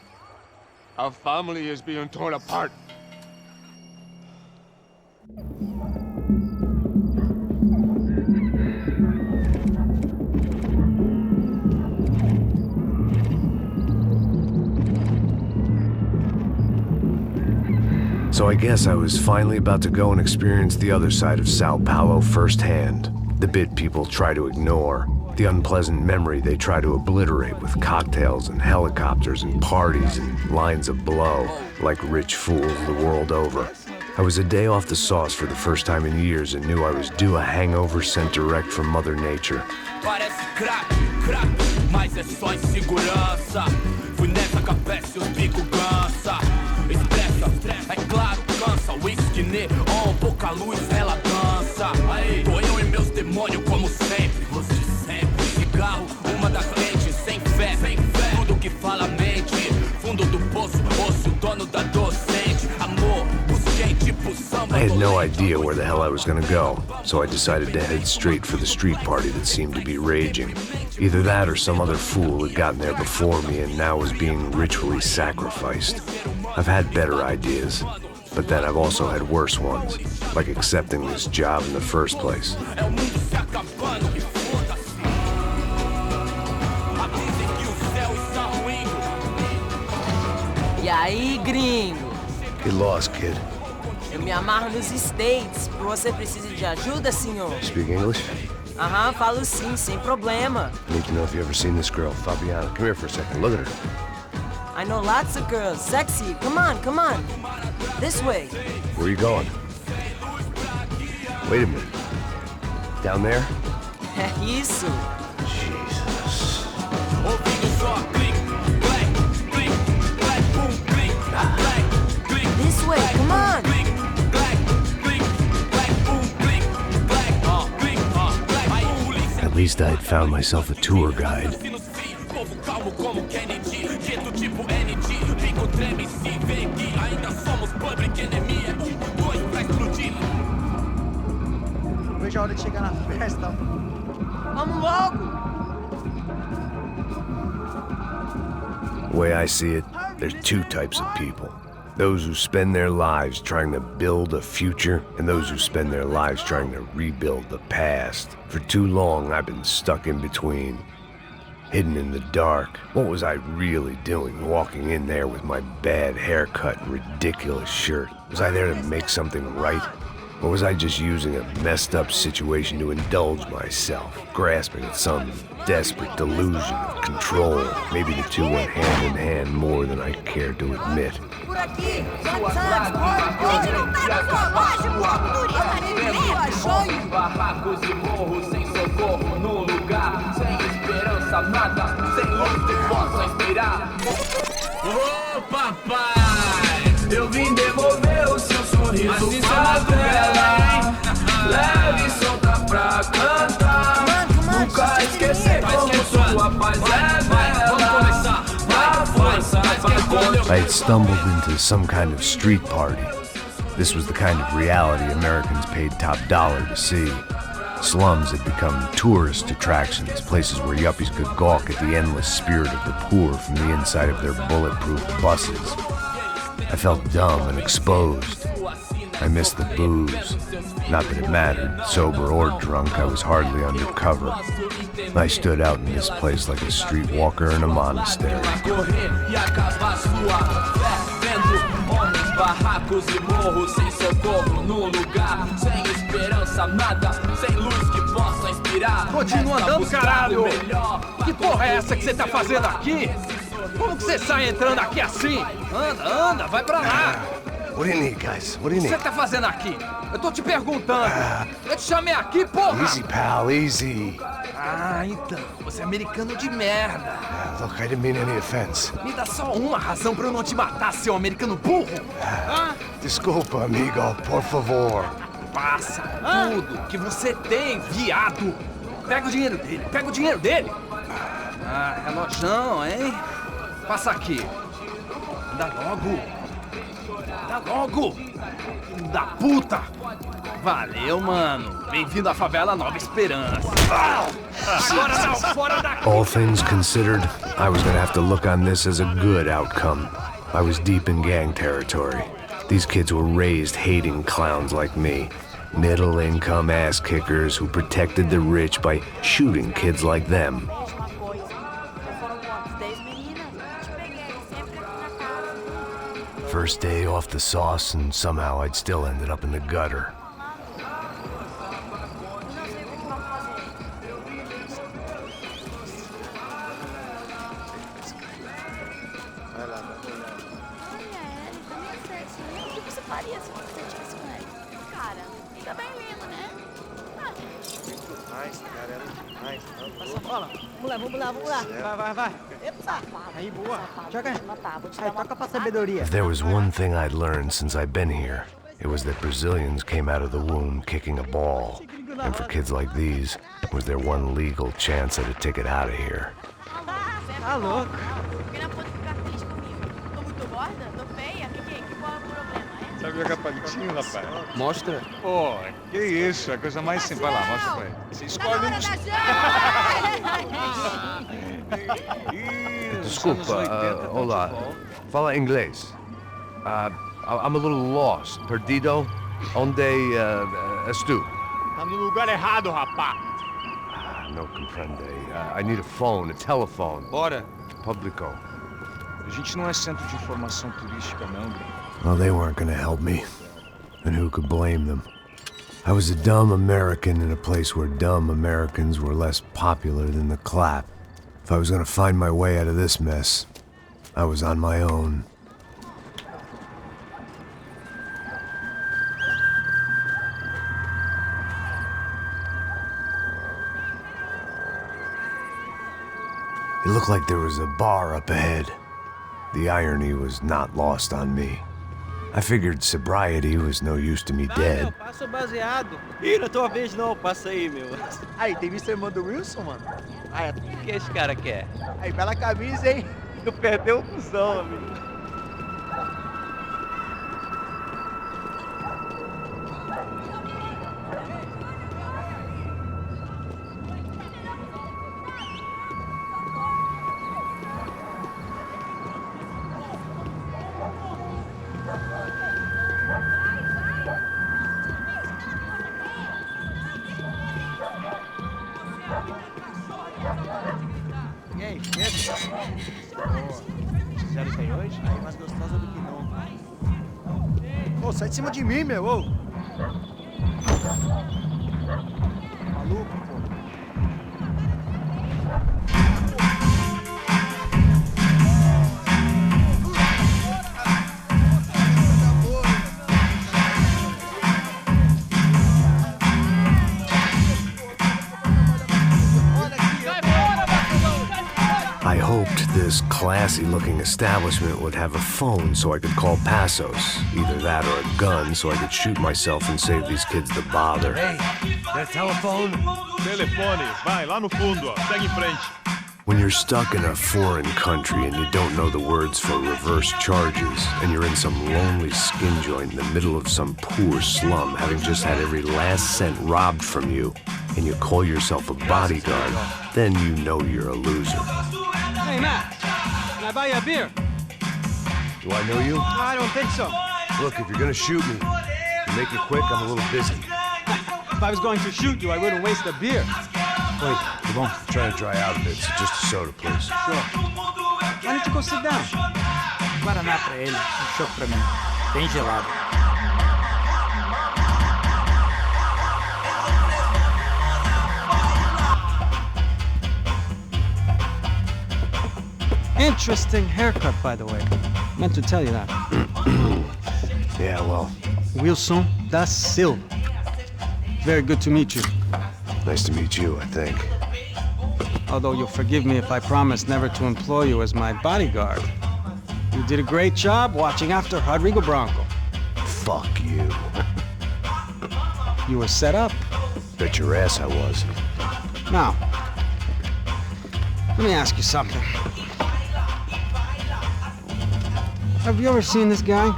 Our family is being torn apart. So I guess I was finally about to go and experience the other side of Sao Paulo firsthand. The bit people try to ignore. The unpleasant memory they try to obliterate with cocktails and helicopters and parties and lines of blow, like rich fools the world over. I was a day off the sauce for the first time in years and knew I was due a hangover sent direct from Mother Nature. Parece crack, mas é só insegurança. Fui nessa capeste, os bico cansa. Expressa, é claro, cansa. Whisky neon, pouca luz, ela dança. Tô eu e meus demônios como sempre. Você sempre. Cigarro, uma das lentes, sem fé. Tudo que fala mente. Fundo do poço, osso, dono da docente. Amor, busquei tipo samba. I had no idea where the hell I was gonna go, so I decided to head straight for the street party that seemed to be raging. Either that or some other fool had gotten there before me and now was being ritually sacrificed. I've had better ideas, but then I've also had worse ones, like accepting this job in the first place. E aí, gringo? Get lost, kid. Eu me amarro nos States. Você precisa de ajuda, senhor? Speak English? Aham, falo sim, sem problema. I need to know if you've ever seen this girl, Fabiana. Come here for a second. Look at her. I know lots of girls. Sexy. Come on, come on. This way. Where are you going? Wait a minute. Down there? É isso. Jesus. This way, come on. At least I'd found myself a tour guide. Vejo a hora de chegar na festa. Vamos logo. The way I see it, there's two types of people. Those who spend their lives trying to build a future, and those who spend their lives trying to rebuild the past. For too long, I've been stuck in between. Hidden in the dark. What was I really doing walking in there with my bad haircut and ridiculous shirt? Was I there to make something right? Or was I just using a messed up situation to indulge myself, grasping at some desperate delusion of control? Maybe the two went hand in hand more than I cared to admit. Por aqui, barracos e morros, sem socorro no lugar, sem esperança, nada, sem luz que possa inspirar. Ô, papai! devolver o seu sorriso pra tela. Leve e solta pra cantar. Nunca esquecer como sua paz é bela. Na força, I had stumbled into some kind of street party. This was the kind of reality Americans paid top dollar to see. Slums had become tourist attractions, places where yuppies could gawk at the endless spirit of the poor from the inside of their bulletproof buses. I felt dumb and exposed. I missed the booze. Not that it mattered, sober or drunk, I was hardly undercover. I stood out in this place like a streetwalker in a monastery. Barracos e morros sem socorro num lugar sem esperança, nada, sem luz que possa inspirar. Continua andando, caralho! Que porra é essa que você tá fazendo aqui? Como que você sai entrando aqui assim? Anda, vai pra lá! What do you need, guys? What do you O que need? você tá fazendo aqui? Eu tô te perguntando. Eu te chamei aqui, porra! Easy, pal, easy. Ah, então, você é americano de merda. Look, I didn't mean any offense. Me dá só uma razão pra eu não te matar, seu americano burro. Desculpa, amigo, por favor. Passa tudo que você tem, viado. Pega o dinheiro dele, Ah, relojão, hein? Passa aqui. Dá logo. Filho da puta. Valeu, mano. Bem-vindo à favela Nova Esperança. Agora não, fora daqui. All things considered, I was gonna have to look on this as a good outcome. I was deep in gang territory. These kids were raised hating clowns like me. Middle-income ass-kickers who protected the rich by shooting kids like them. First day off the sauce, and somehow I'd still ended up in the gutter. Vamos lá. Vai. Epa! Aí, boa. Joga aí. Aí, toca pra sabedoria. If there was one thing I'd learned since I'd been here, it was that Brazilians came out of the womb kicking a ball. And for kids like these, was their one legal chance at a ticket out of here. Tá louco. Sabe jogar palitinho, rapaz? Mostra. Pô, que isso, a coisa mais simples. Vai lá, mostra pra ele. Você escolhe um... Desculpa, olá. Fala inglês. I'm a little lost. Perdido? Onde estou? Tá no lugar errado, rapá. No comprende. I need a phone, a telephone. Bora. Publico. A gente não é centro de informação turística, não, gringo. Well, they weren't gonna help me. And who could blame them? I was a dumb American in a place where dumb Americans were less popular than the clap. If I was gonna find my way out of this mess, I was on my own. It looked like there was a bar up ahead. The irony was not lost on me. I figured sobriety was no use to me dead. Passa o baseado. Ih, não é tua vez não, passa aí, meu. Aí, tem visto a irmã do Wilson, mano? Ah, o que esse cara quer? Aí, bela camisa, hein? Tu perdeu o cuzão, amigo. E aí, beleza? Fizeram isso aí hoje? Aí, mais gostosa do que não. Ô, sai de cima de mim, meu, ô! Maluco, pô. I hoped the this classy-looking establishment would have a phone so I could call Passos. Either that or a gun so I could shoot myself and save these kids the bother. Hey, that telephone? Telefone, vai, lá no fundo, ó. Segue em frente. When you're stuck in a foreign country and you don't know the words for reverse charges, and you're in some lonely skin joint in the middle of some poor slum, having just had every last cent robbed from you, and you call yourself a bodyguard, then you know you're a loser. Hey, Matt, can I buy you a beer? Do I know you? No, I don't think so. Look, if you're gonna shoot me, to make it quick, I'm a little busy. If I was going to shoot you, I wouldn't waste a beer. Wait, come on. Try to dry out a bit, so just a soda, please. Sure. Why don't you go sit down? Guaraná pra ele, choque pra mim. Bem gelado. Interesting haircut, by the way. Meant to tell you that. Yeah, well. Wilson da Silva. Very good to meet you. Nice to meet you, I think. Although you'll forgive me if I promise never to employ you as my bodyguard. You did a great job watching after Rodrigo Branco. Fuck you. You were set up. Bet your ass I was. Now, let me ask you something. Have you ever seen this guy?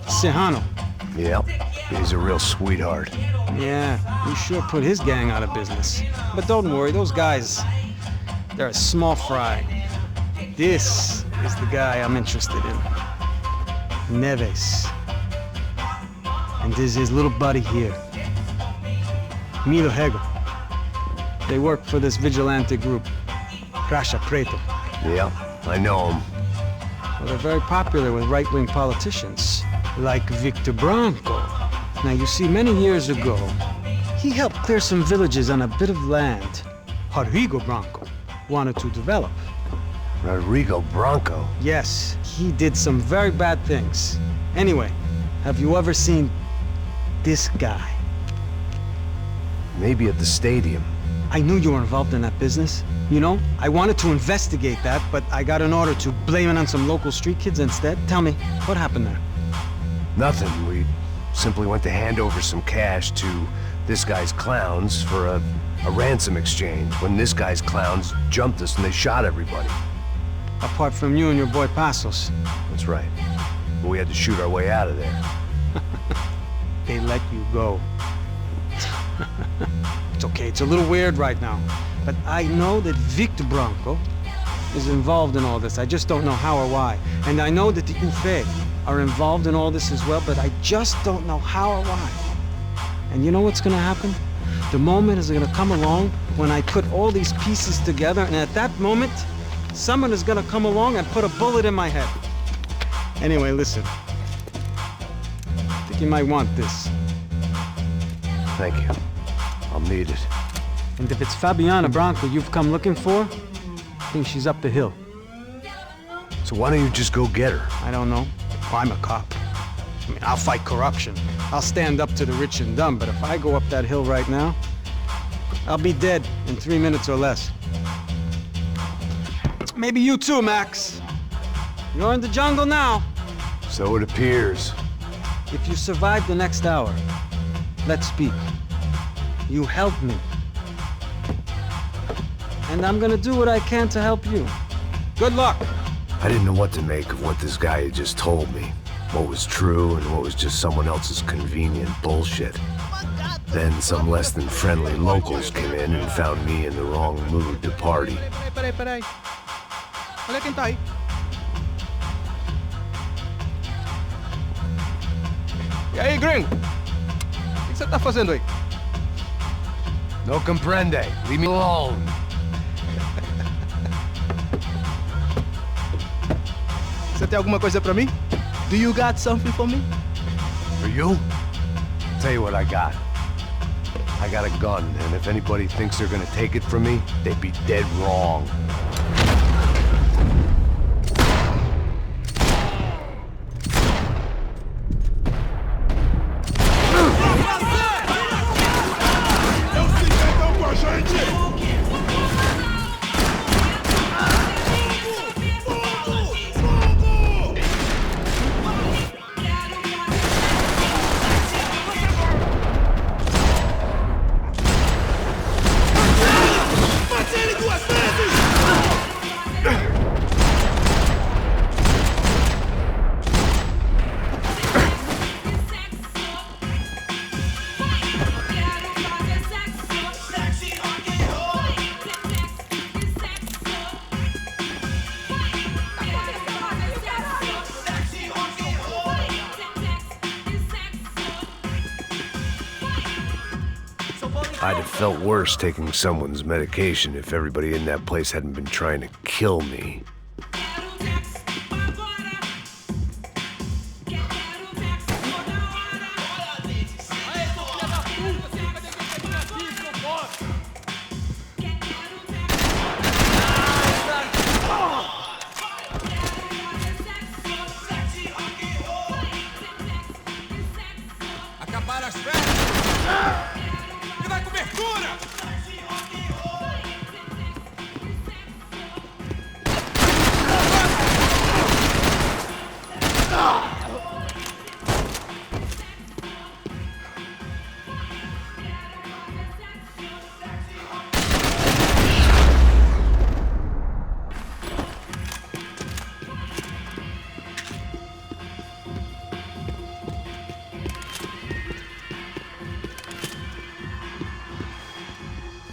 Serrano. Yep. He's a real sweetheart. Yeah, you sure put his gang out of business. But don't worry, those guys, they're a small fry. This is the guy I'm interested in. Neves. And this is his little buddy here. Milo Hegel. They work for this vigilante group, Caixa Preto. Yeah, I know him. Well, they're very popular with right-wing politicians, like Victor Branco. Now, you see, many years ago, he helped clear some villages on a bit of land Rodrigo Branco wanted to develop. Rodrigo Branco? Yes, he did some very bad things. Anyway, have you ever seen this guy? Maybe at the stadium. I knew you were involved in that business. You know, I wanted to investigate that, but I got an order to blame it on some local street kids instead. Tell me, what happened there? Nothing. We simply went to hand over some cash to this guy's clowns for a ransom exchange when this guy's clowns jumped us and they shot everybody. Apart from you and your boy Passos. That's right. But we had to shoot our way out of there. They let you go. It's okay, it's a little weird right now. But I know that Victor Branco is involved in all this. I just don't know how or why. And I know that the UFE are involved in all this as well, but I just don't know how or why. And you know what's gonna happen? The moment is gonna come along when I put all these pieces together, and at that moment, someone is gonna come along and put a bullet in my head. Anyway, listen. I think you might want this. Thank you. I'll need it. And if it's Fabiana Branco you've come looking for, I think she's up the hill. So why don't you just go get her? I don't know. I'm a cop. I mean, I'll fight corruption. I'll stand up to the rich and dumb, but if I go up that hill right now, I'll be dead in 3 minutes or less. Maybe you too, Max. You're in the jungle now. So it appears. If you survive the next hour, let's speak. You help me. And I'm gonna do what I can to help you. Good luck. I didn't know what to make of what this guy had just told me. What was true and what was just someone else's convenient bullshit. Then some less than friendly locals came in and found me in the wrong mood to party. Peraí. Olha quem tá aí. E aí, gringo? O que você tá fazendo aí? No comprende. Leave me alone. Você tem alguma coisa pra mim? Do you got something for me? For you? Tell you what I got. I got a gun, and if anybody thinks they're gonna take it from me, they'd be dead wrong. I'd have felt worse taking someone's medication if everybody in that place hadn't been trying to kill me. Acabar as férias! E na cobertura!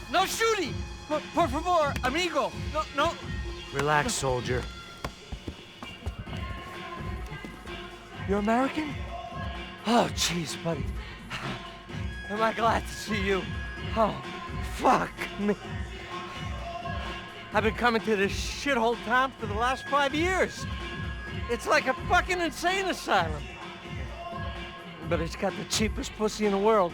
No shooting! Por favor, amigo! No. Relax, soldier. You're American? Oh, jeez, buddy. Am I glad to see you? Oh, fuck me. I've been coming to this shithole town for the last 5 years. It's like a fucking insane asylum. But it's got the cheapest pussy in the world.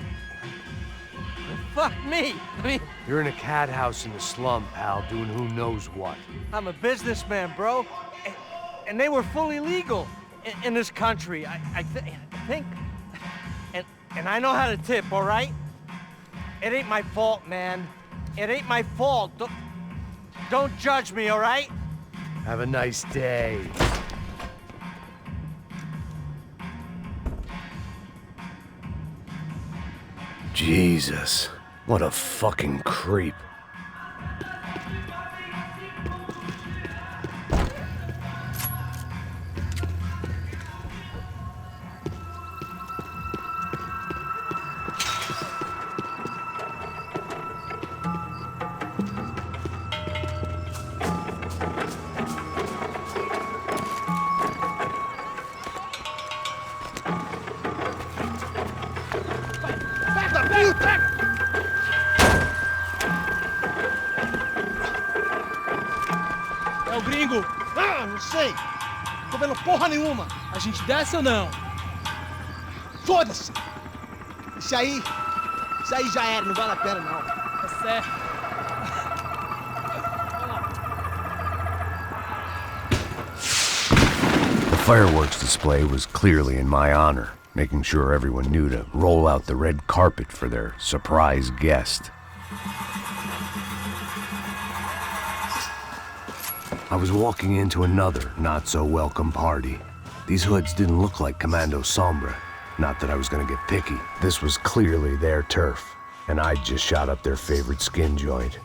Fuck me! I mean... You're in a cat house in the slum, pal, doing who knows what. I'm a businessman, bro. And they were fully legal in this country, I think. And I know how to tip, all right? It ain't my fault, man. It ain't my fault. Don't judge me, all right? Have a nice day. Jesus, what a fucking creep. É o gringo! Ah, não sei! Tô vendo porra nenhuma! A gente desce ou não? Foda-se! Isso aí já era, não vale a pena não. Tá certo. The fireworks display was clearly in my honor, making sure everyone knew to roll out the red carpet for their surprise guest. I was walking into another not-so-welcome party. These hoods didn't look like Commando Sombra. Not that I was gonna get picky. This was clearly their turf, and I'd just shot up their favorite skin joint.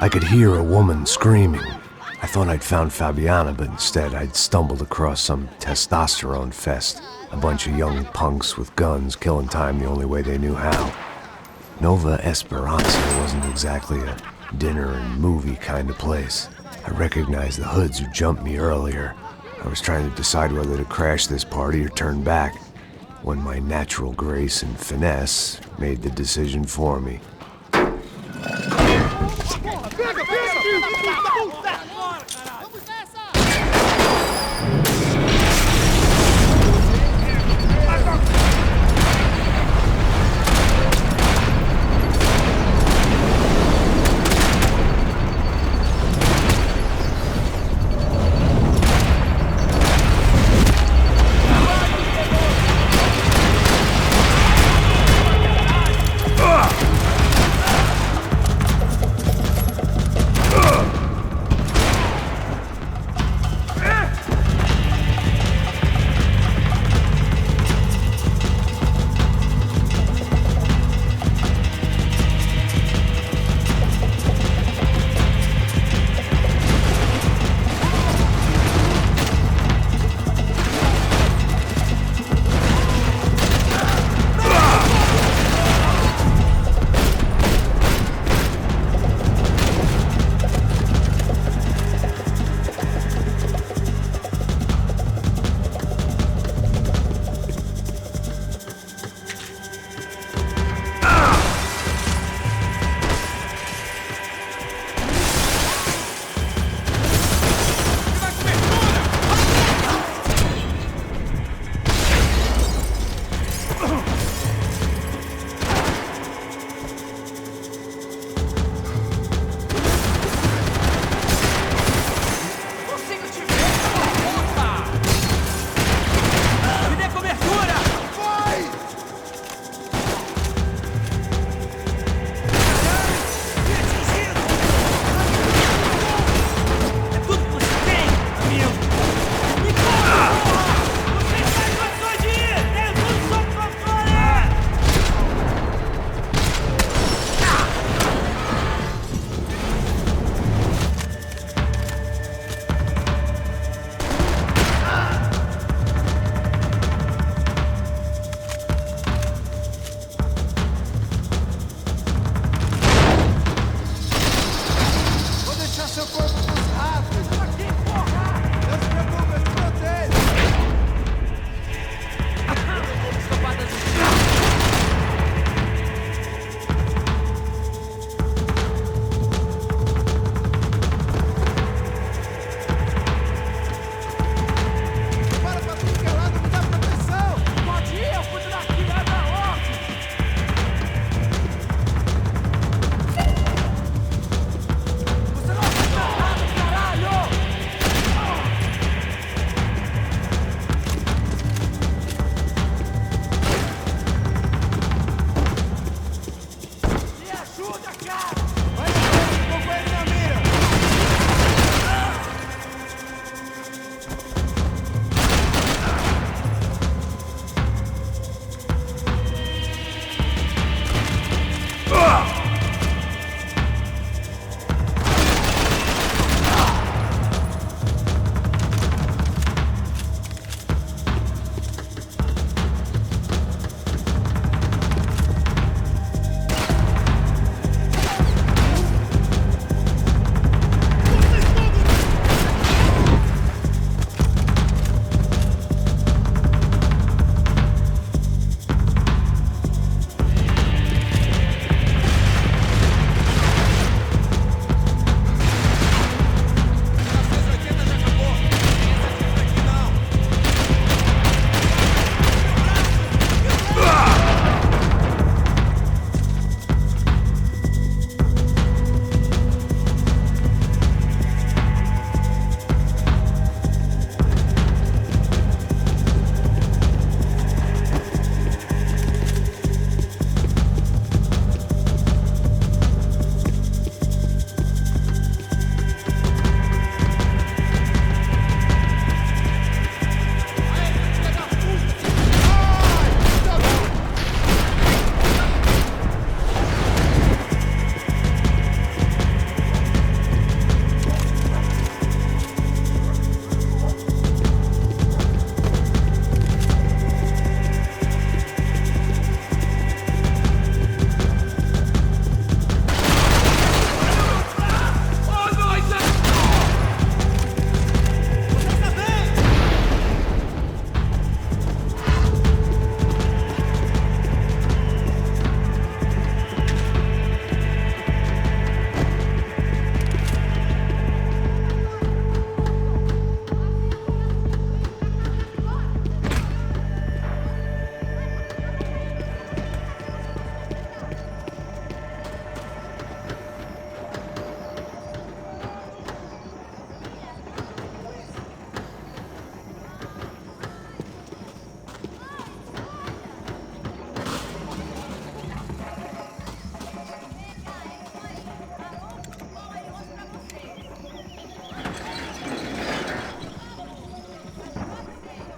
I could hear a woman screaming. I thought I'd found Fabiana, but instead I'd stumbled across some testosterone fest. A bunch of young punks with guns killing time the only way they knew how. Nova Esperanza wasn't exactly a dinner and movie kind of place. I recognized the hoods who jumped me earlier. I was trying to decide whether to crash this party or turn back, when my natural grace and finesse made the decision for me.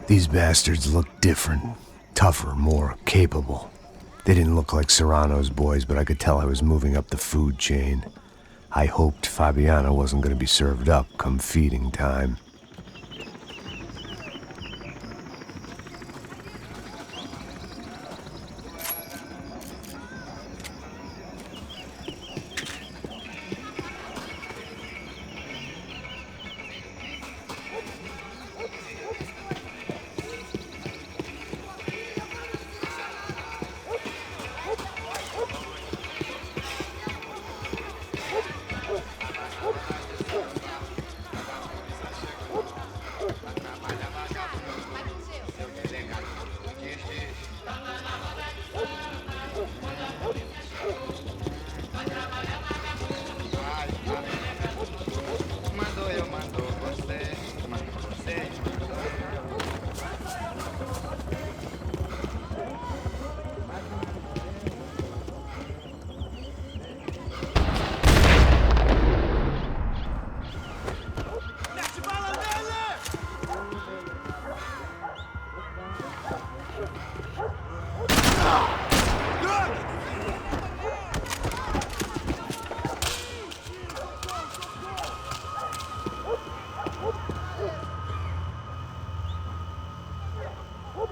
These bastards looked different. Tougher, more capable. They didn't look like Serrano's boys, but I could tell I was moving up the food chain. I hoped Fabiana wasn't going to be served up come feeding time.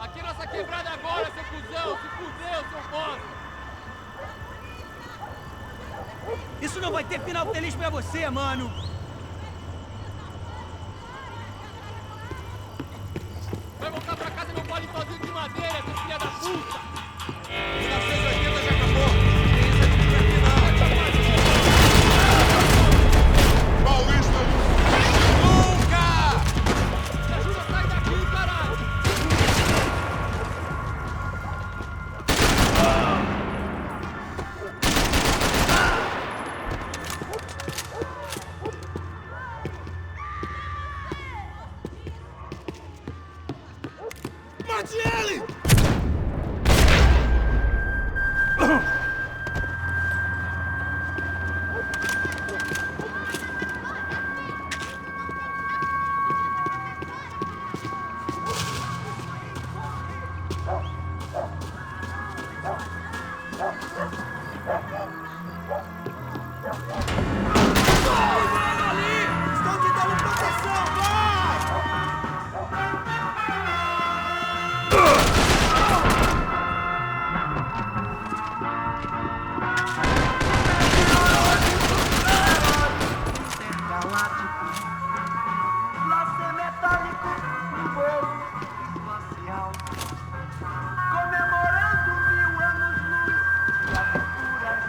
Aqui é nossa quebrada agora, seu cuzão! Se fudeu, seu bosta! Isso não vai ter final feliz pra você, mano! Vai voltar pra casa meu palitózinho de madeira, seu filha da puta! 1980 já acabou! Tem essa de aqui não! Paulista! Nunca! Me ajuda a sair daqui, caralho! Mate ele! Estão te dando proteção, vai! Laço metálico no voo espacial, comemorando 1000 anos-luz de aventuras.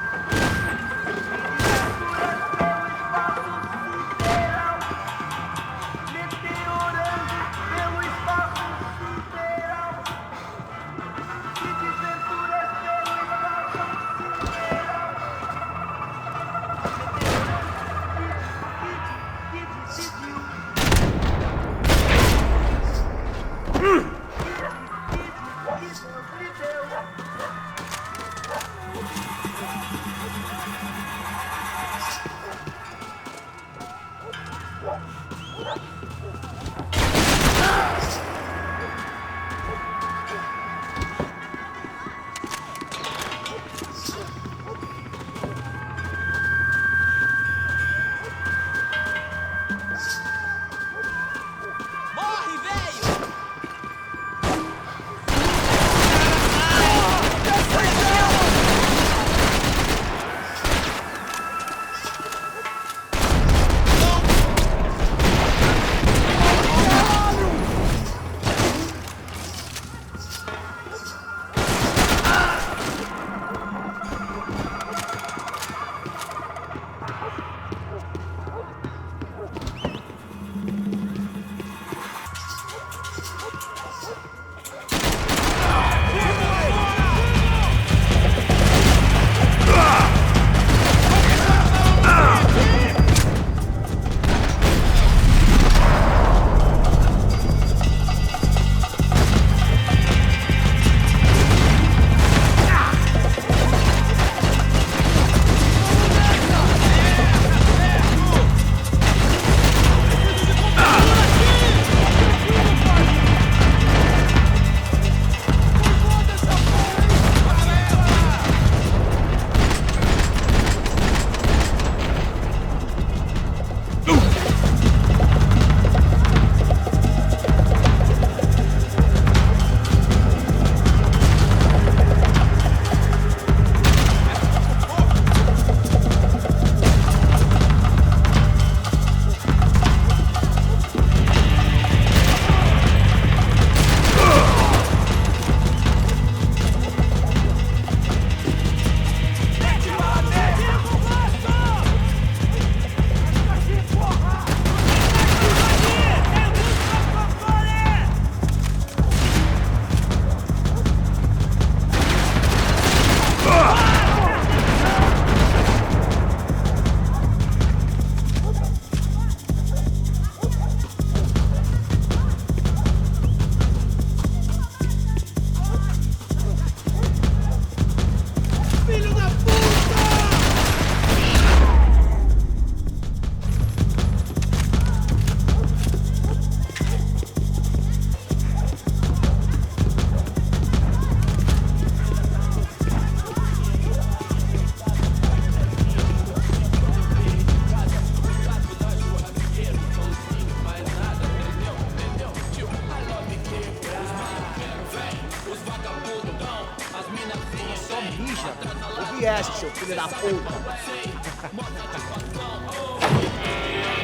vieste, seu filho da puta.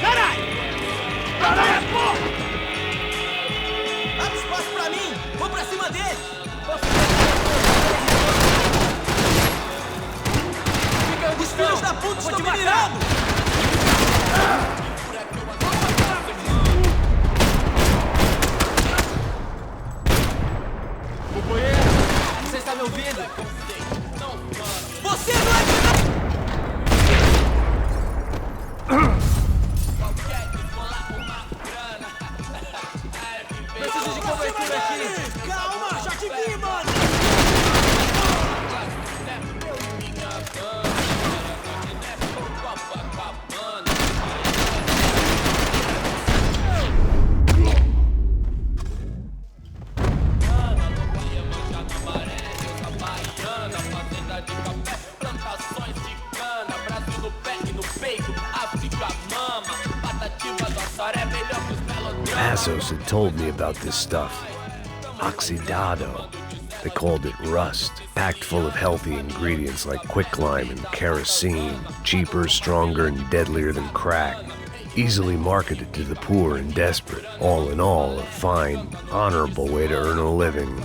Caralho! Caralho, porra! Abre espaço pra mim! Vou pra cima dele! Os filhos da puta estão me mirando! Companheiro, você está me ouvindo? Você não é... Preciso de cobertura aqui! Calma, já te vi, mano! Passos had told me about this stuff. Oxidado. They called it rust, packed full of healthy ingredients like quicklime and kerosene, cheaper, stronger, and deadlier than crack. Easily marketed to the poor and desperate. All in all, a fine, honorable way to earn a living.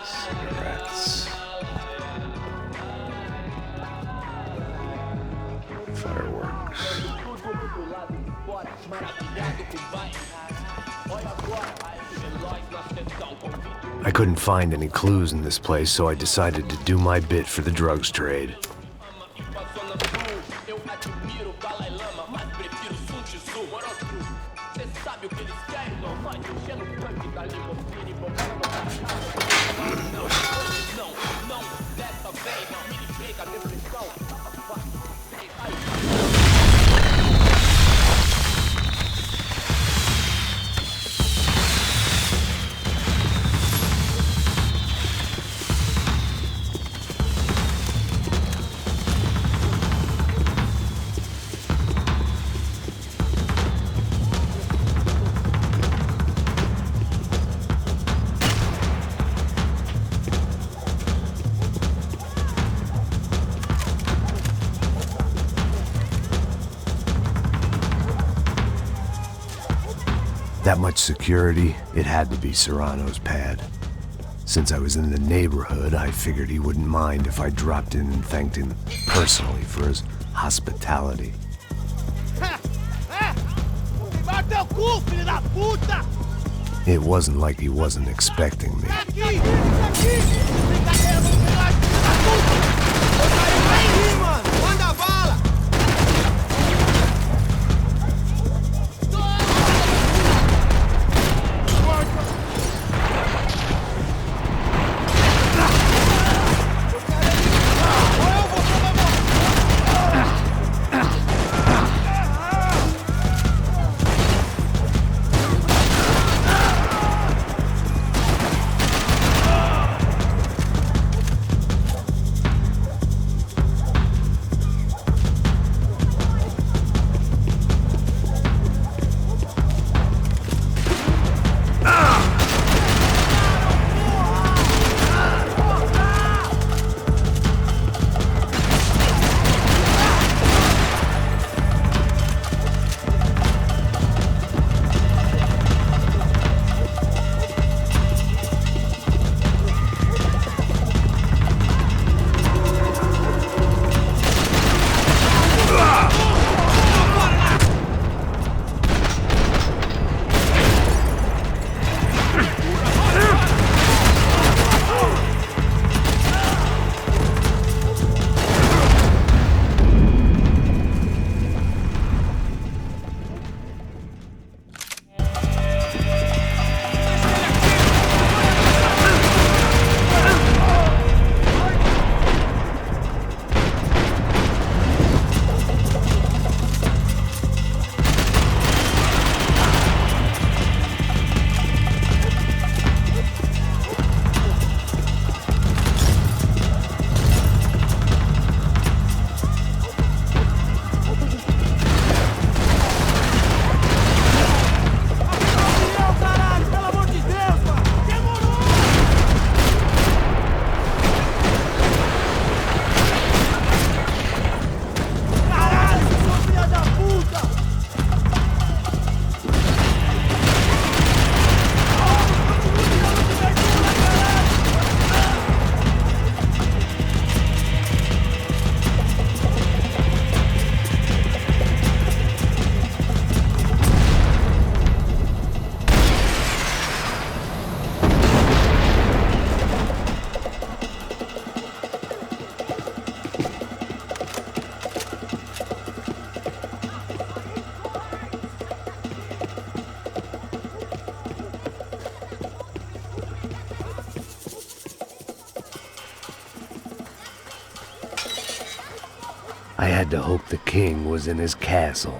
Cigarettes. Fireworks. I couldn't find any clues in this place, so I decided to do my bit for the drugs trade. That much security, it had to be Serrano's pad. Since I was in the neighborhood, I figured he wouldn't mind if I dropped in and thanked him personally for his hospitality. It wasn't like he wasn't expecting me. I had to hope the king was in his castle.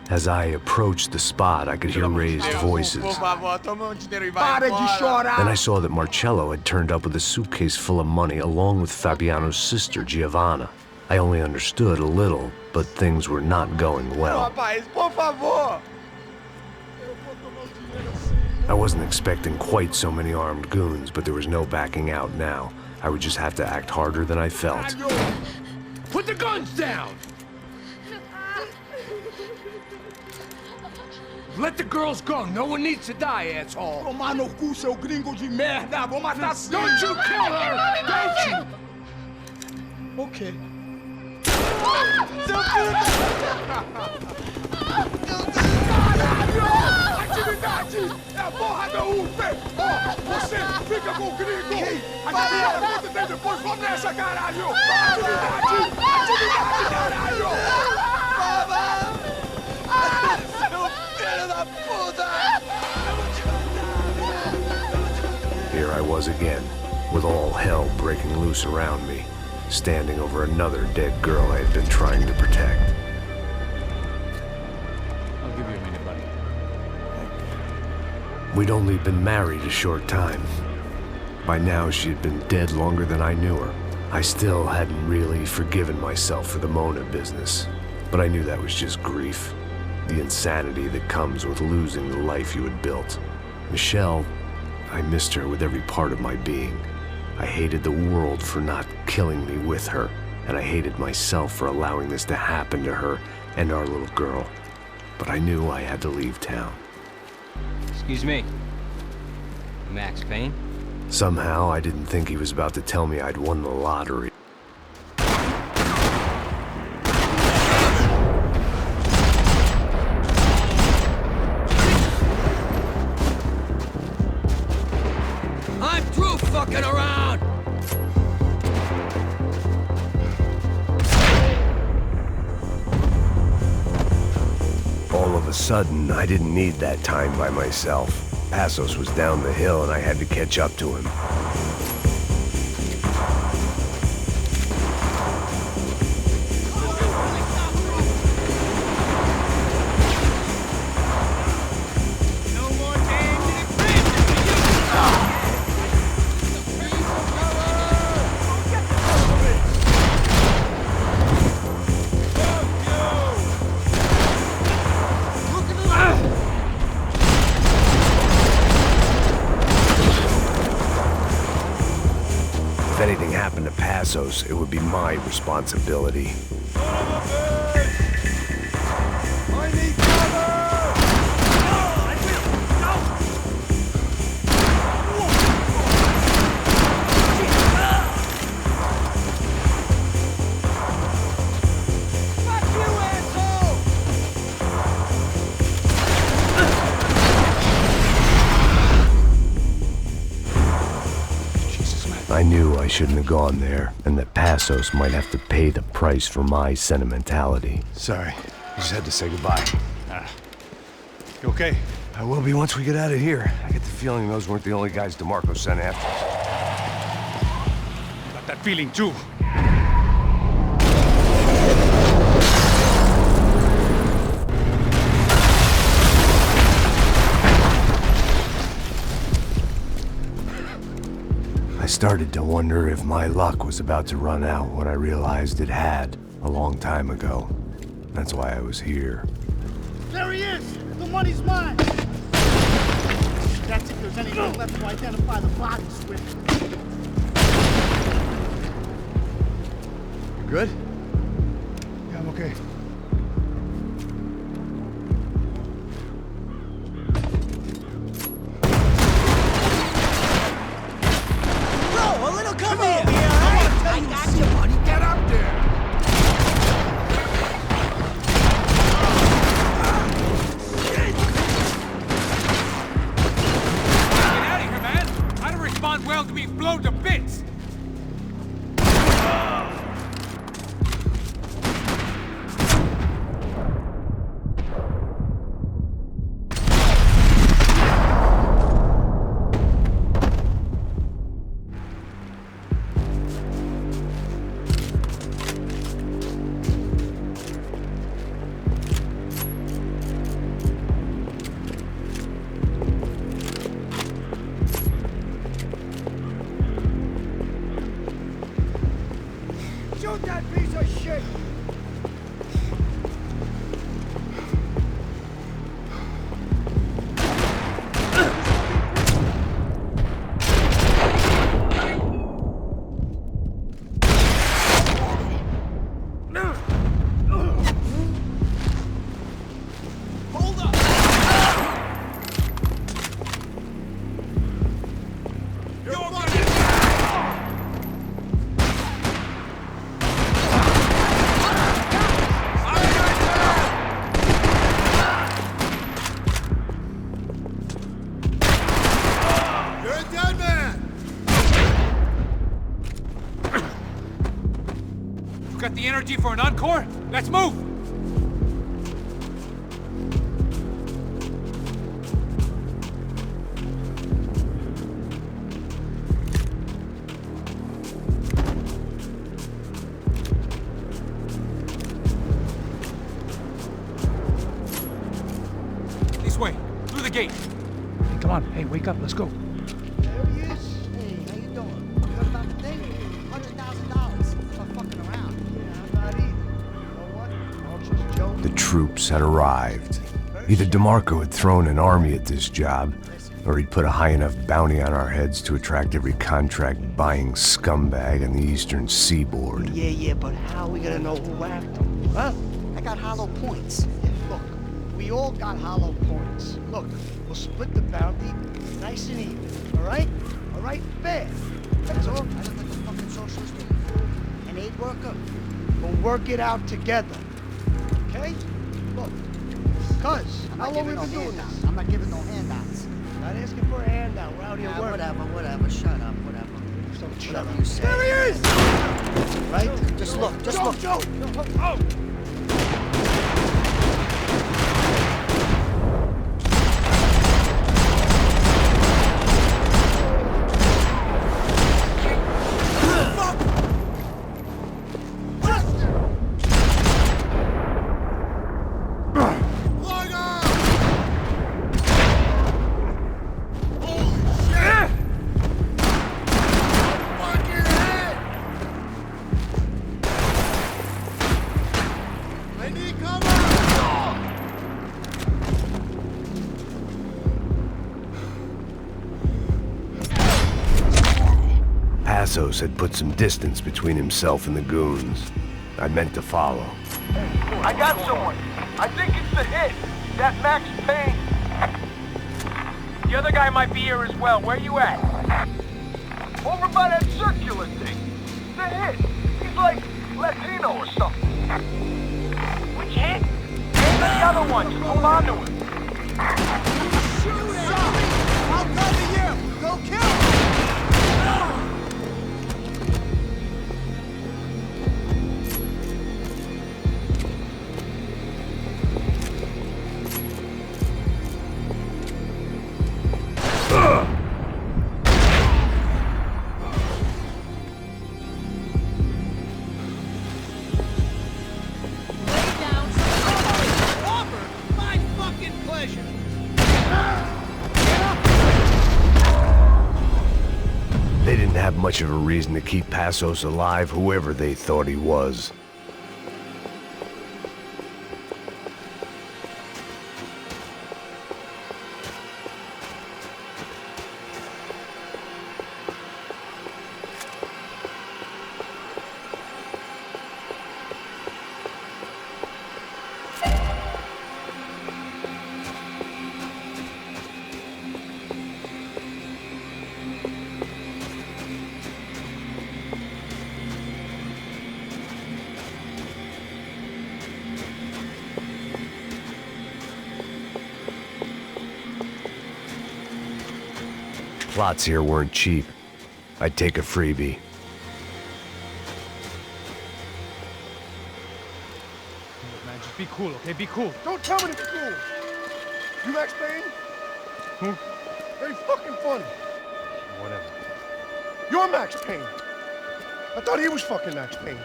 As I approached the spot, I could hear raised voices. Then I saw that Marcello had turned up with a suitcase full of money along with Fabiano's sister, Giovanna. I only understood a little, but things were not going well. I wasn't expecting quite so many armed goons, but there was no backing out now. I would just have to act harder than I felt. Put the guns down! Let the girls go. No one needs to die, asshole. Tomar no cu, seu gringo de merda. Vou matar sim. Don't you kill her! Don't you? Ok. Caralho! Atividade! É a porra da UP! Ó, você fica com o gringo! A galera conta tem depois, vamos nessa, caralho! Atividade! Atividade, caralho! Here I was again, with all hell breaking loose around me, standing over another dead girl I had been trying to protect. I'll give you a minute, buddy. We'd only been married a short time. By now, she had been dead longer than I knew her. I still hadn't really forgiven myself for the Mona business, but I knew that was just grief. The insanity that comes with losing the life you had built. Michelle, I missed her with every part of my being. I hated the world for not killing me with her, and I hated myself for allowing this to happen to her and our little girl. But I knew I had to leave town. Excuse me. Max Payne? Somehow, I didn't think he was about to tell me I'd won the lottery. I'm through fucking around! All of a sudden, I didn't need that time by myself. Passos was down the hill and I had to catch up to him. If anything happened to Passos, it would be my responsibility. I need cover! I knew I shouldn't have gone there, and that Passos might have to pay the price for my sentimentality. Sorry, I just had to say goodbye. You okay? I will be once we get out of here. I get the feeling those weren't the only guys DeMarco sent after us. Got that feeling too. I started to wonder if my luck was about to run out when I realized it had a long time ago. That's why I was here. There he is! The money's mine! That's if there's anything left to identify the bodies with. You good? Yeah, I'm okay. Come here! I got you, buddy. Get up there! Get out of here, man! I don't respond well to being blown to bits! Shoot that piece of shit! Got the energy for an encore? Let's move! This way, through the gate. Hey, come on. Hey, wake up. Let's go. There he is. Hey, how you doing? You heard about the thing? $100,000 for fucking around. Yeah, I'm not either. You know what? I'll just joke. The troops had arrived. Either DeMarco had thrown an army at this job, or he'd put a high enough bounty on our heads to attract every contract-buying scumbag on the eastern seaboard. Yeah, but how are we gonna know who whacked him? Huh? I got hollow points. Look, we all got hollow points. Look, we'll split the bounty nice and even, all right? All right? Fair. That's all. I look like a fucking socialist. An aid worker. We'll work it out together. Okay? Look, cuz, how long we been doing this? I'm not giving no handouts. Not asking for a handout. We're out here working. Whatever. Shut up, whatever. Whatever you say. There he is! Right? Just look, look. Joe! Oh! Passos had put some distance between himself and the goons. I meant to follow. I got someone. I think it's the hit. That Max Payne. The other guy might be here as well. Where you at? Over by that circular thing. The hit. He's like Latino or something. Which hit? Aim at the other one. Just hold on to him. Shoot it! I'll cover you! Go kill him! They didn't have much of a reason to keep Passos alive, whoever they thought he was. Plots here weren't cheap. I'd take a freebie. Man, just be cool, okay? Be cool. Don't tell me to be cool. You Max Payne? Who? Very fucking funny. Whatever. You're Max Payne. I thought he was fucking Max Payne.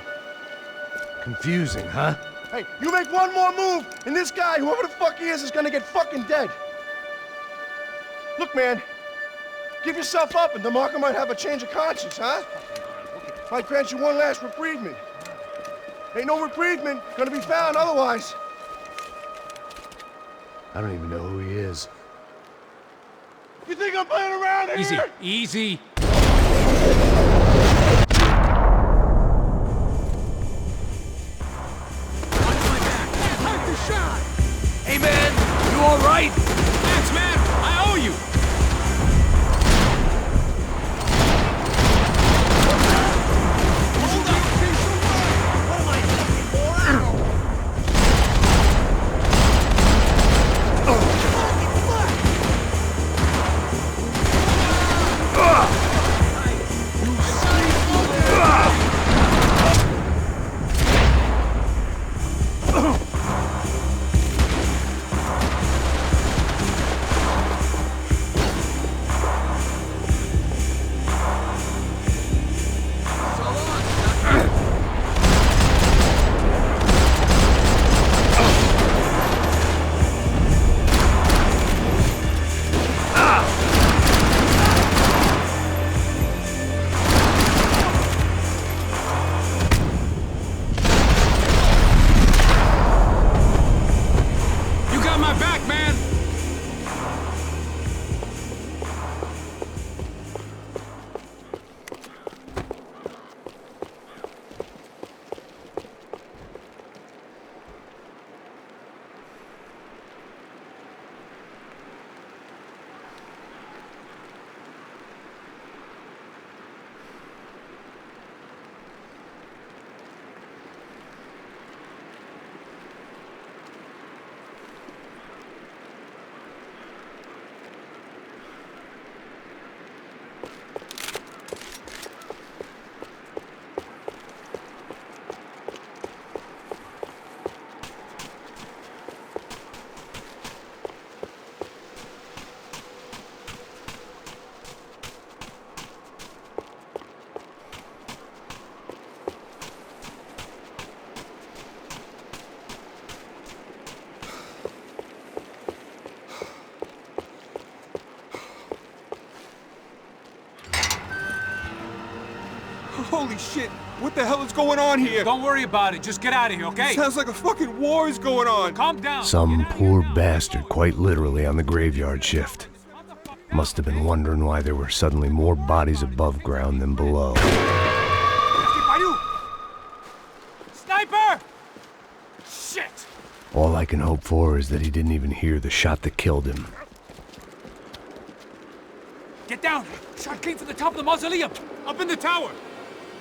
Confusing, huh? Hey, you make one more move, and this guy, whoever the fuck he is gonna get fucking dead. Look, man. Give yourself up, and DeMarco might have a change of conscience, huh? Might grant you one last reprieve. Ain't no reprieve gonna be found otherwise. I don't even know who he is. You think I'm playing around here? Easy, easy. Hey man, you alright? Thanks man, I owe you! Holy shit! What the hell is going on here? Don't worry about it. Just get out of here, okay? Sounds like a fucking war is going on. Calm down. Some poor bastard, quite literally, on the graveyard shift. Must have been wondering why there were suddenly more bodies above ground than below. Sniper! Shit! All I can hope for is that he didn't even hear the shot that killed him. Get down! Shot came from the top of the mausoleum! Up in the tower!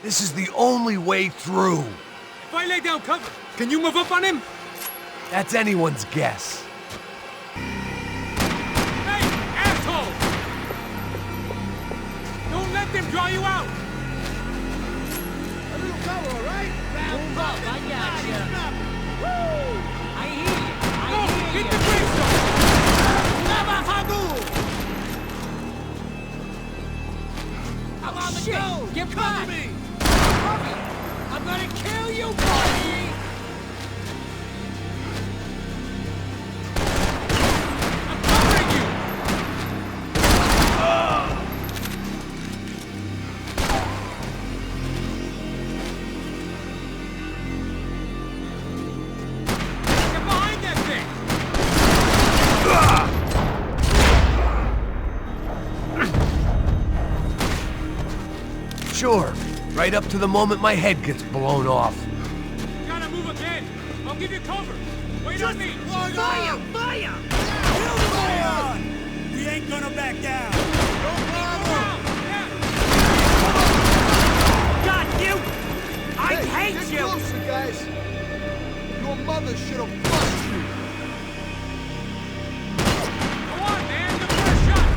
This is the only way through. If I lay down cover, can you move up on him? That's anyone's guess. Hey, asshole! Don't let them draw you out! A little cover, all right? Move up, I got you. Woo! I hear you. Go! Hit the gravestone! I'm on the go! Get back! Me! I'm gonna kill you, buddy! I'm covering you! Get behind that thing! Sure, right up to the moment my head gets blown off. Gotta move again! I'll give you cover! Wait on me! Fire! Fire! Fire! We ain't gonna back down! Got you! I hate Get you! closer, guys. Your mother should have bust you. Go on, man! Give it a shot!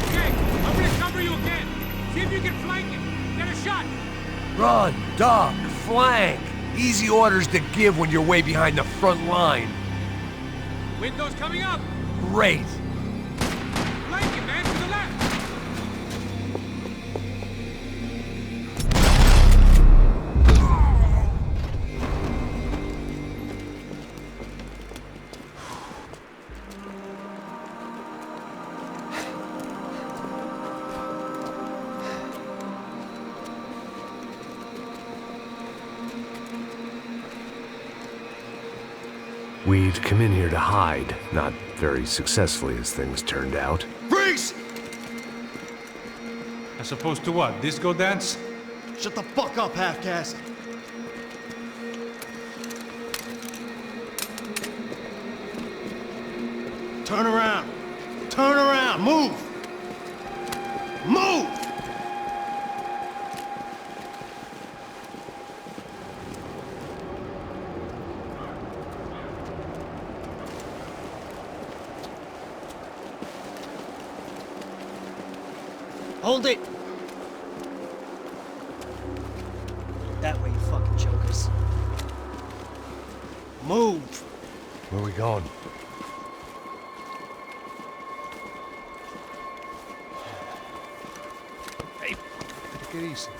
Okay, I'm gonna cover you again. See if you can flank him. Get a shot. Run, duck, flank. Easy orders to give when you're way behind the front line. Window's coming up. Great. Flank him, man, to the left. We'd come in here to hide, not very successfully as things turned out. Freeze! As opposed to what? Disco dance? Shut the fuck up, half-caste! Turn around! Turn around! Move! Move! Hold it! That way, you fucking jokers. Move! Where are we going? Hey, take it easy.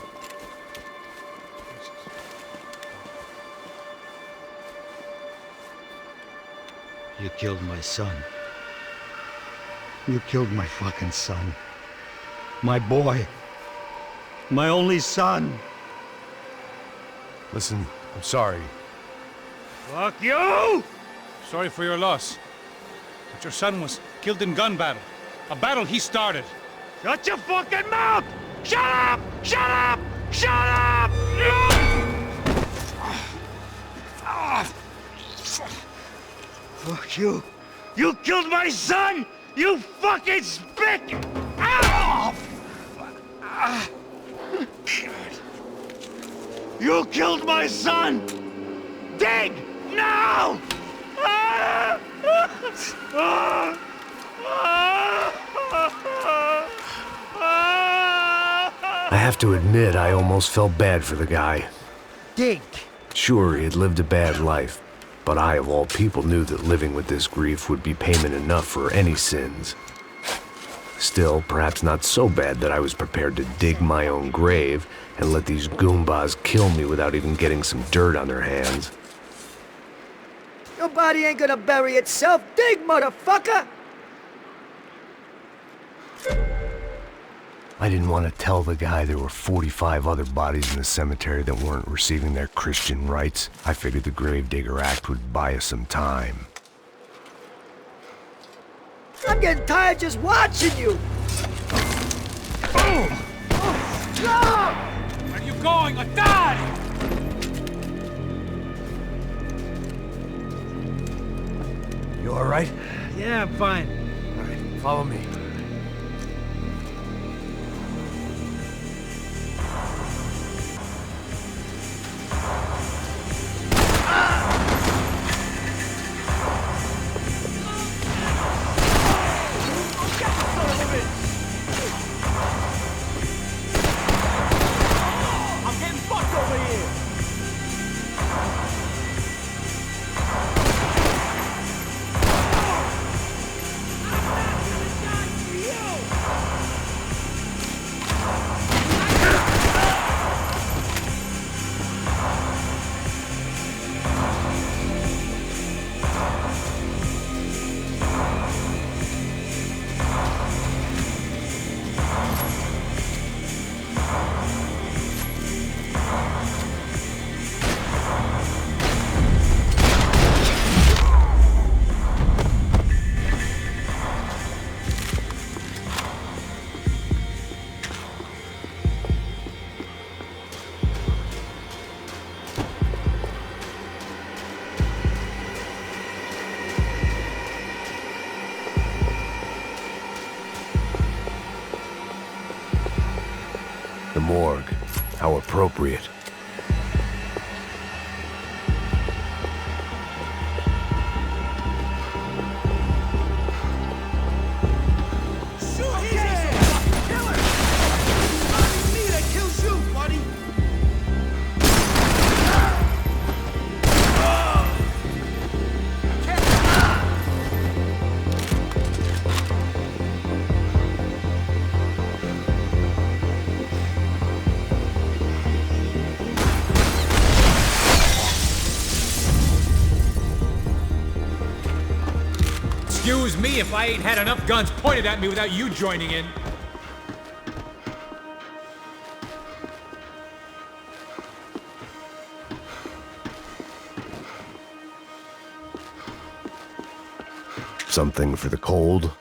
You killed my son. You killed my fucking son. My boy. My only son. Listen, I'm sorry. Fuck you! Sorry for your loss. But your son was killed in gun battle. A battle he started. Shut your fucking mouth! Shut up! Shut up! Shut up! Fuck you. You killed my son! You fucking spick! You killed my son! Dig! Now! I have to admit, I almost felt bad for the guy. Dig! Sure, he had lived a bad life, but I, of all people, knew that living with this grief would be payment enough for any sins. Still, perhaps not so bad that I was prepared to dig my own grave and let these goombas kill me without even getting some dirt on their hands. Your body ain't gonna bury itself. Dig, motherfucker! I didn't want to tell the guy there were 45 other bodies in the cemetery that weren't receiving their Christian rites. I figured the Gravedigger Act would buy us some time. I'm getting tired just watching you! Boom! Where are you going? A dad! You all right? Yeah, I'm fine. All right, follow me. I'm getting fucked over here! The morgue. How appropriate. Excuse me if I ain't had enough guns pointed at me without you joining in. Something for the cold?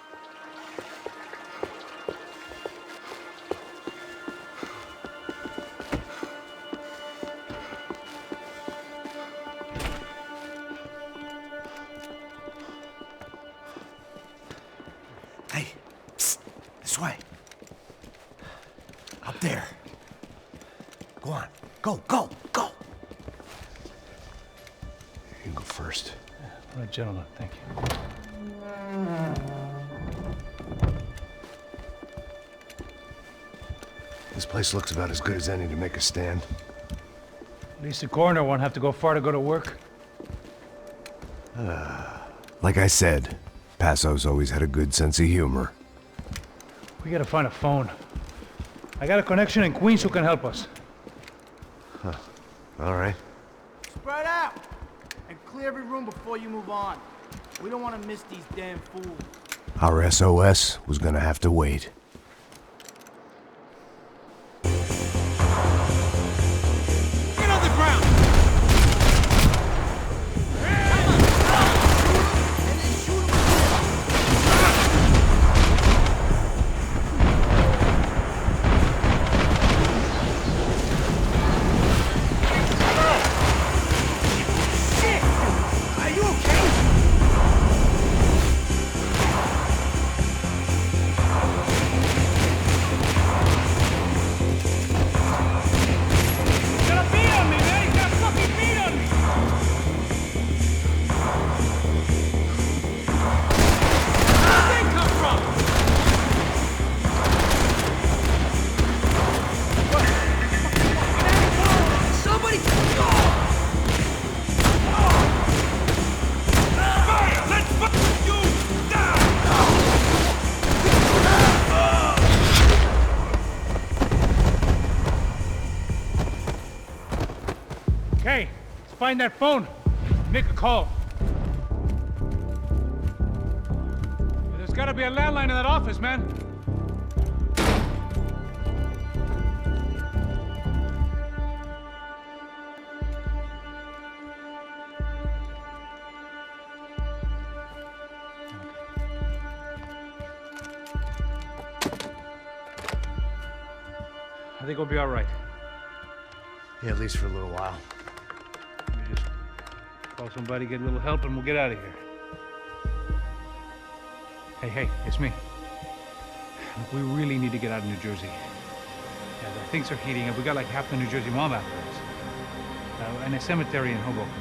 Hey, psst, this way. Up there. Go on, go, go, go. You go first. All right, gentlemen, thank you. This place looks about as good as any to make a stand. At least the coroner won't have to go far to go to work. Like I said, Passo's always had a good sense of humor. We gotta find a phone. I got a connection in Queens who can help us. Huh. All right. Spread out! And clear every room before you move on. We don't want to miss these damn fools. Our SOS was gonna have to wait. Get on the ground! Okay, let's find that phone. Make a call. There's gotta be a landline in that office, man. I think we'll be all right. Yeah, at least for a little while. Let me just call somebody, get a little help, and we'll get out of here. Hey, it's me. Look, we really need to get out of New Jersey. Yeah, things are heating up. We got like half the New Jersey mob after us. And a cemetery in Hoboken.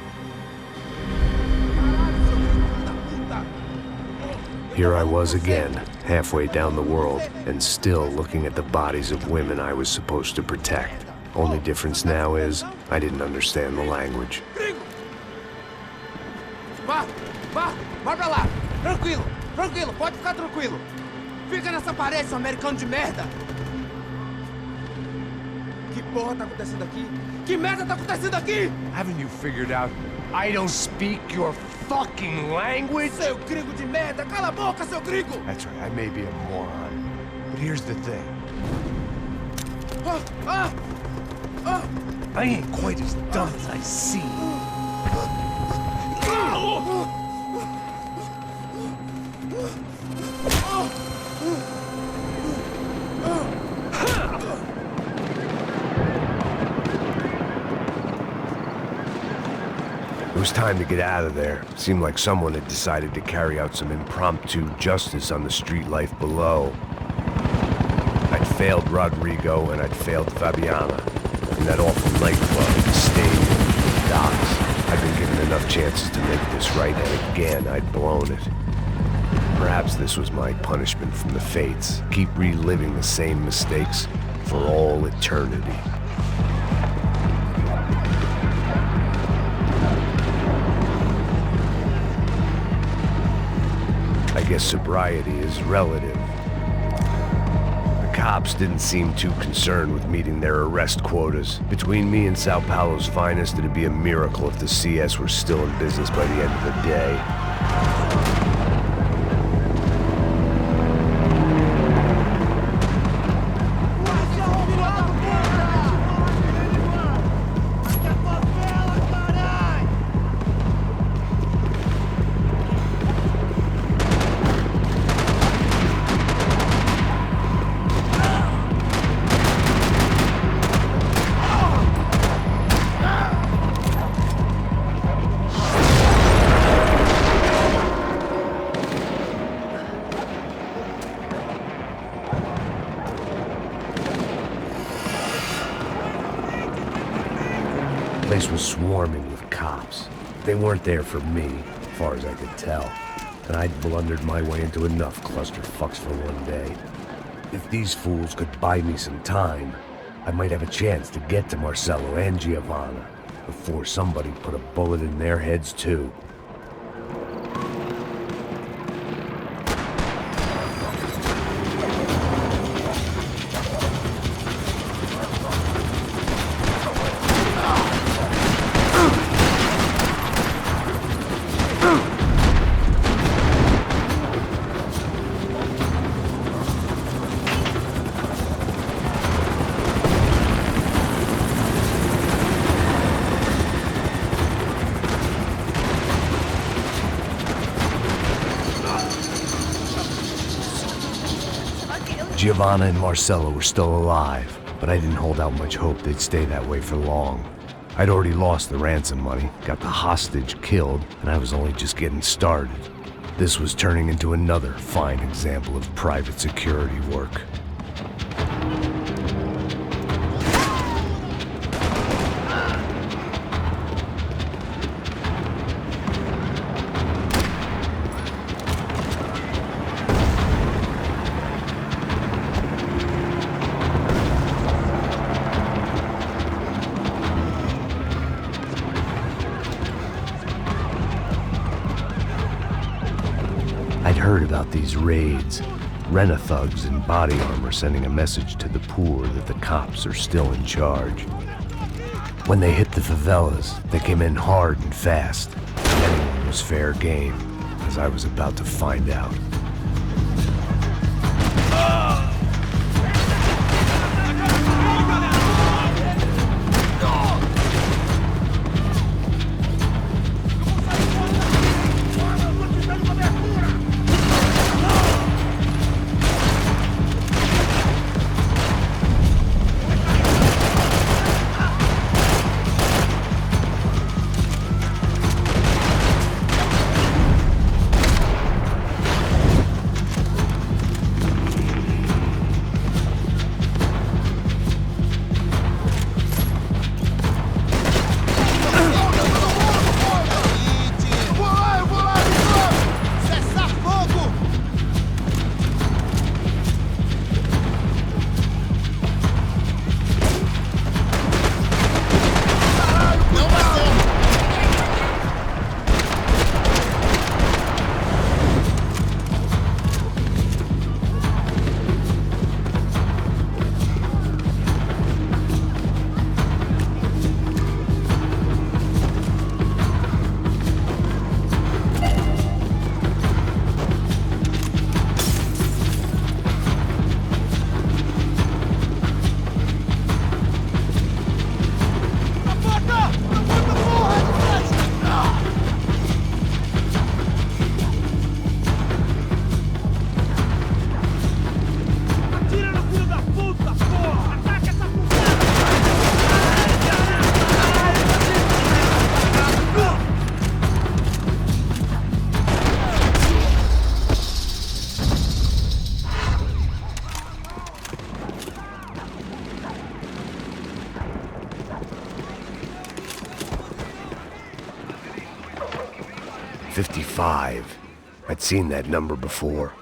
Here I was again, halfway down the world, and still looking at the bodies of women I was supposed to protect. Only difference now is, I didn't understand the language. Vai pra lá. Tranquilo, pode ficar tranquilo. Fica nessa parede, seu americano de merda. Que porra tá acontecendo aqui? Que merda tá acontecendo aqui? Haven't you figured out I don't speak your fucking language? Seu gringo de merda, cala a boca, seu gringo! That's right, I may be a moron, but here's the thing. I ain't quite as dumb as I seem. It was time to get out of there. Seemed like someone had decided to carry out some impromptu justice on the street life below. I'd failed Rodrigo and I'd failed Fabiana. In that awful nightclub, the stadium, the docks. I'd been given enough chances to make this right, and again, I'd blown it. Perhaps this was my punishment from the fates. Keep reliving the same mistakes for all eternity. I guess sobriety is relative. The cops didn't seem too concerned with meeting their arrest quotas. Between me and Sao Paulo's finest, it'd be a miracle if the CS were still in business by the end of the day. place was swarming with cops. They weren't there for me, as far as I could tell. And I'd blundered my way into enough clusterfucks for one day. If these fools could buy me some time, I might have a chance to get to Marcello and Giovanna before somebody put a bullet in their heads too. Giovanna and Marcello were still alive, but I didn't hold out much hope they'd stay that way for long. I'd already lost the ransom money, got the hostage killed, and I was only just getting started. This was turning into another fine example of private security work. I'd heard about these raids. Rent-a-thugs in body armor sending a message to the poor that the cops are still in charge. When they hit the favelas, they came in hard and fast. Anyone was fair game, as I was about to find out. "55. I'd seen that number before.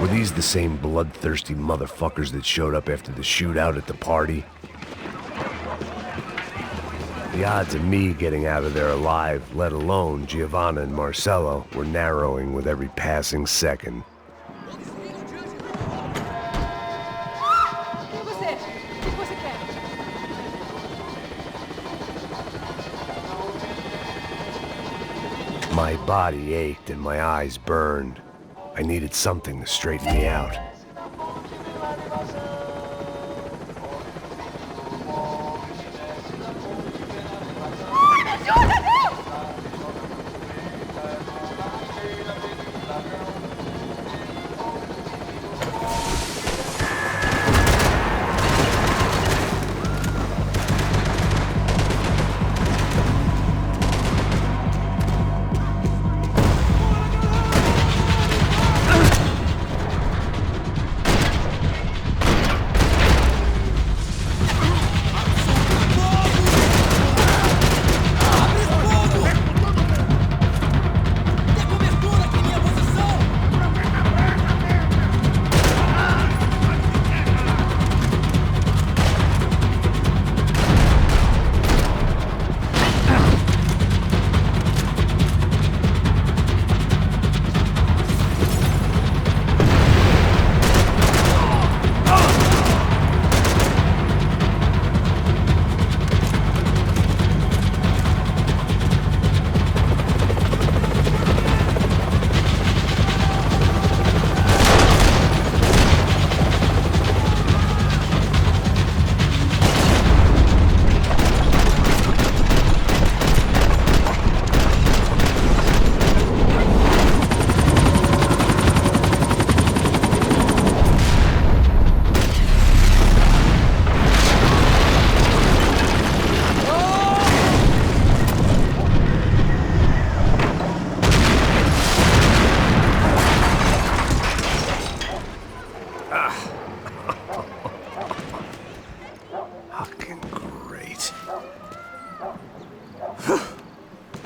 Were these the same bloodthirsty motherfuckers that showed up after the shootout at the party? The odds of me getting out of there alive, let alone Giovanna and Marcello, were narrowing with every passing second. My body ached and my eyes burned. I needed something to straighten me out.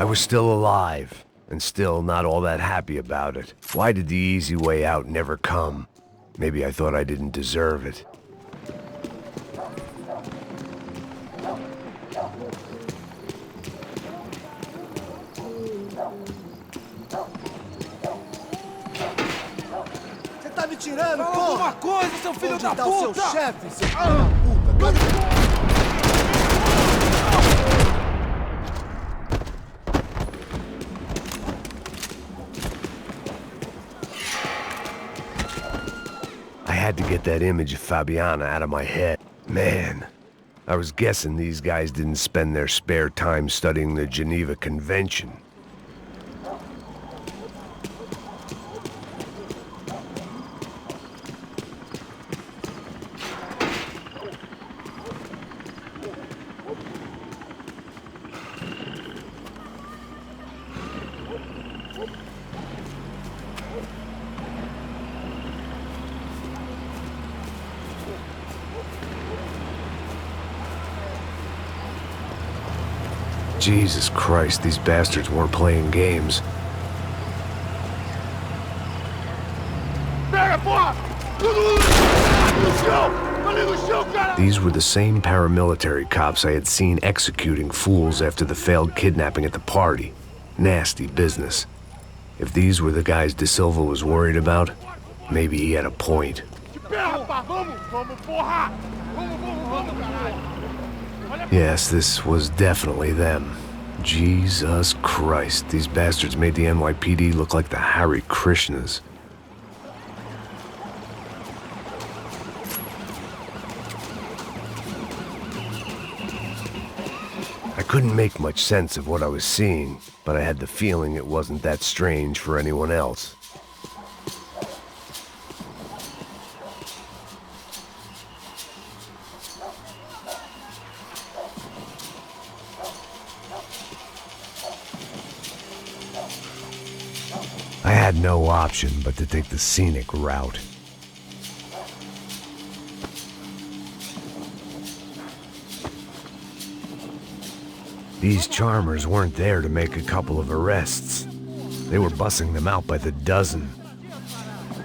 was still alive, and still not all that happy about it. Why did the easy way out never come? Maybe I thought I didn't deserve it. Você tá me tirando, porra! Alguma coisa, seu filho da puta! Onde tá o seu chefe, seu filho da puta? I had to get that image of Fabiana out of my head. Man, I was guessing these guys didn't spend their spare time studying the Geneva Convention. Jesus Christ, these bastards weren't playing games. These were the same paramilitary cops I had seen executing fools after the failed kidnapping at the party. Nasty business. If these were the guys De Silva was worried about, maybe he had a point. Yes, this was definitely them. Jesus Christ, these bastards made the NYPD look like the Hare Krishnas. I couldn't make much sense of what I was seeing, but I had the feeling it wasn't that strange for anyone else. I had no option but to take the scenic route. These charmers weren't there to make a couple of arrests. They were bussing them out by the dozen.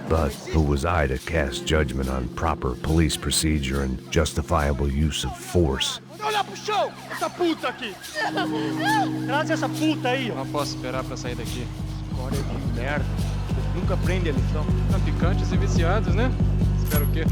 But who was I to cast judgment on proper police procedure and justifiable use of force? Olha pro chão! Essa puta aqui! Traz essa puta aí! Não posso esperar pra sair daqui. História de merda. Nunca aprende a lição. Traficantes e viciados, né? Espero o quê?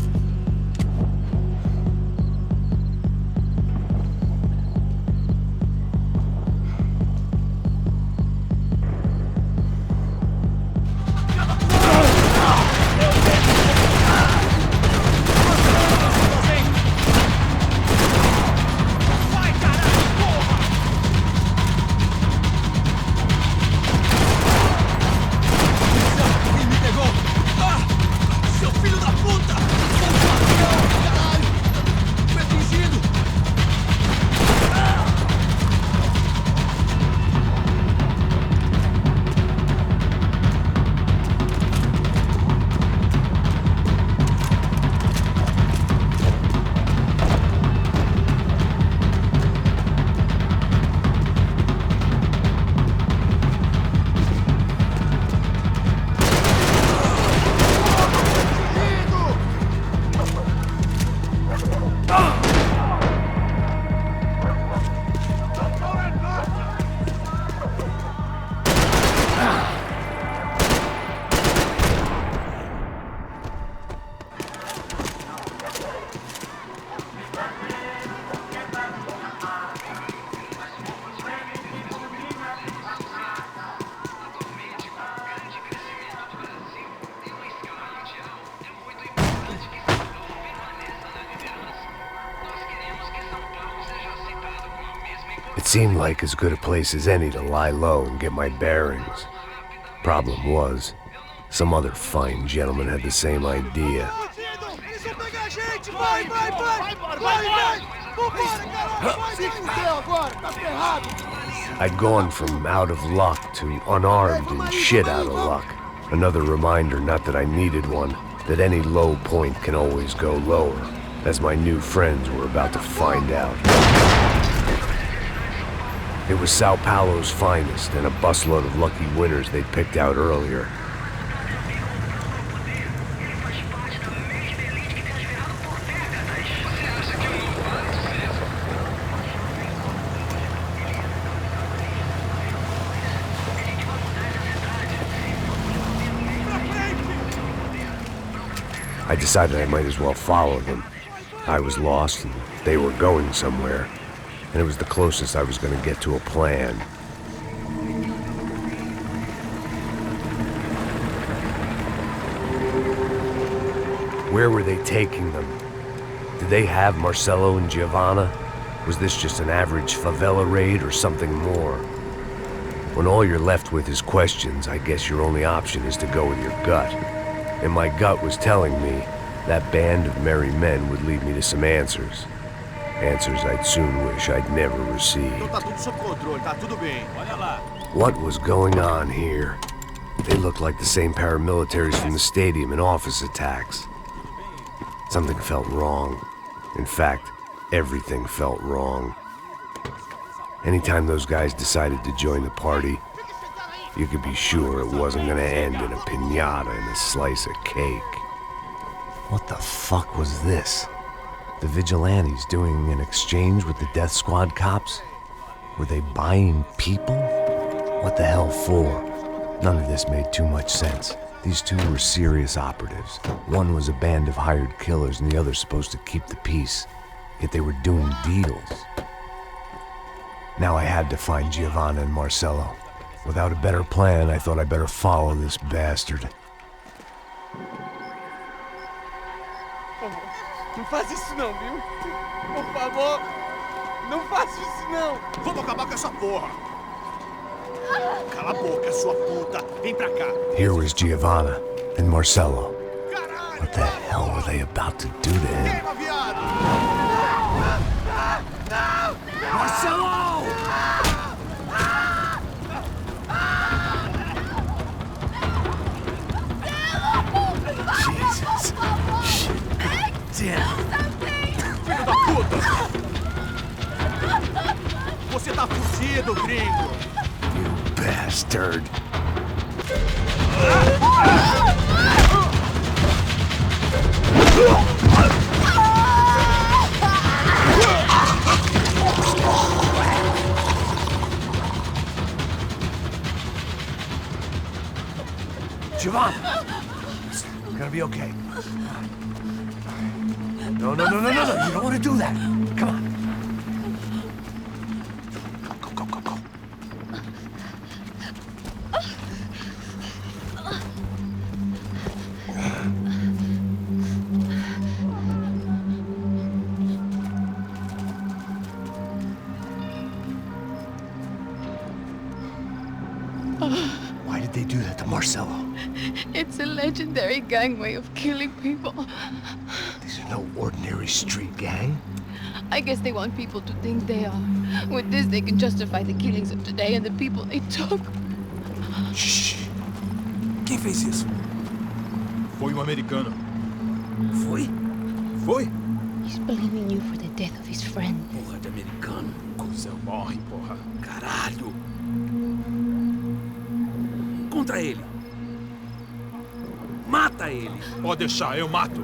It seemed like as good a place as any to lie low and get my bearings. Problem was, some other fine gentleman had the same idea. I'd gone from out of luck to unarmed and shit out of luck. Another reminder, not that I needed one, that any low point can always go lower, as my new friends were about to find out. It was Sao Paulo's finest and a busload of lucky winners they'd picked out earlier. I decided I might as well follow them. I was lost and they were going somewhere, and it was the closest I was going to get to a plan. Where were they taking them? Did they have Marcelo and Giovanna? Was this just an average favela raid or something more? When all you're left with is questions, I guess your only option is to go with your gut. And my gut was telling me that band of merry men would lead me to some answers. Answers I'd soon wish I'd never received. What was going on here? They looked like the same paramilitaries from the stadium in office attacks. Something felt wrong. In fact, everything felt wrong. Anytime those guys decided to join the party, you could be sure it wasn't gonna end in a piñata and a slice of cake. What the fuck was this? The vigilantes doing an exchange with the death squad cops? Were they buying people? What the hell for? None of this made too much sense. These two were serious operatives. One was a band of hired killers and the other supposed to keep the peace. Yet they were doing deals. Now I had to find Giovanna and Marcelo. Without a better plan, I thought I better follow this bastard. Não faz isso não, viu? Por favor, não faça isso não. Vamos acabar com essa porra. Cala a boca, sua puta. Vem pra cá. Here was Giovanna and Marcelo. What the hell were they about to do to him? Marcelo! Jesus. Shit. Damn. Filho da puta! Você tá fudido, gringo! You bastard. Giovanna! It's gonna be okay. No. You don't want to do that. Come on. Go. Why did they do that to Marcelo? It's a legendary gang way of killing people. These are no ordinary street gang. I guess they want people to think they are. With this, they can justify the killings of today and the people they took. Shh. Quem fez isso? Foi americano. Foi? He's blaming you for the death of his friend. Porra de americano. Cusão morre, porra. Caralho. Encontra ele. Mata ele. Pode deixar, eu mato.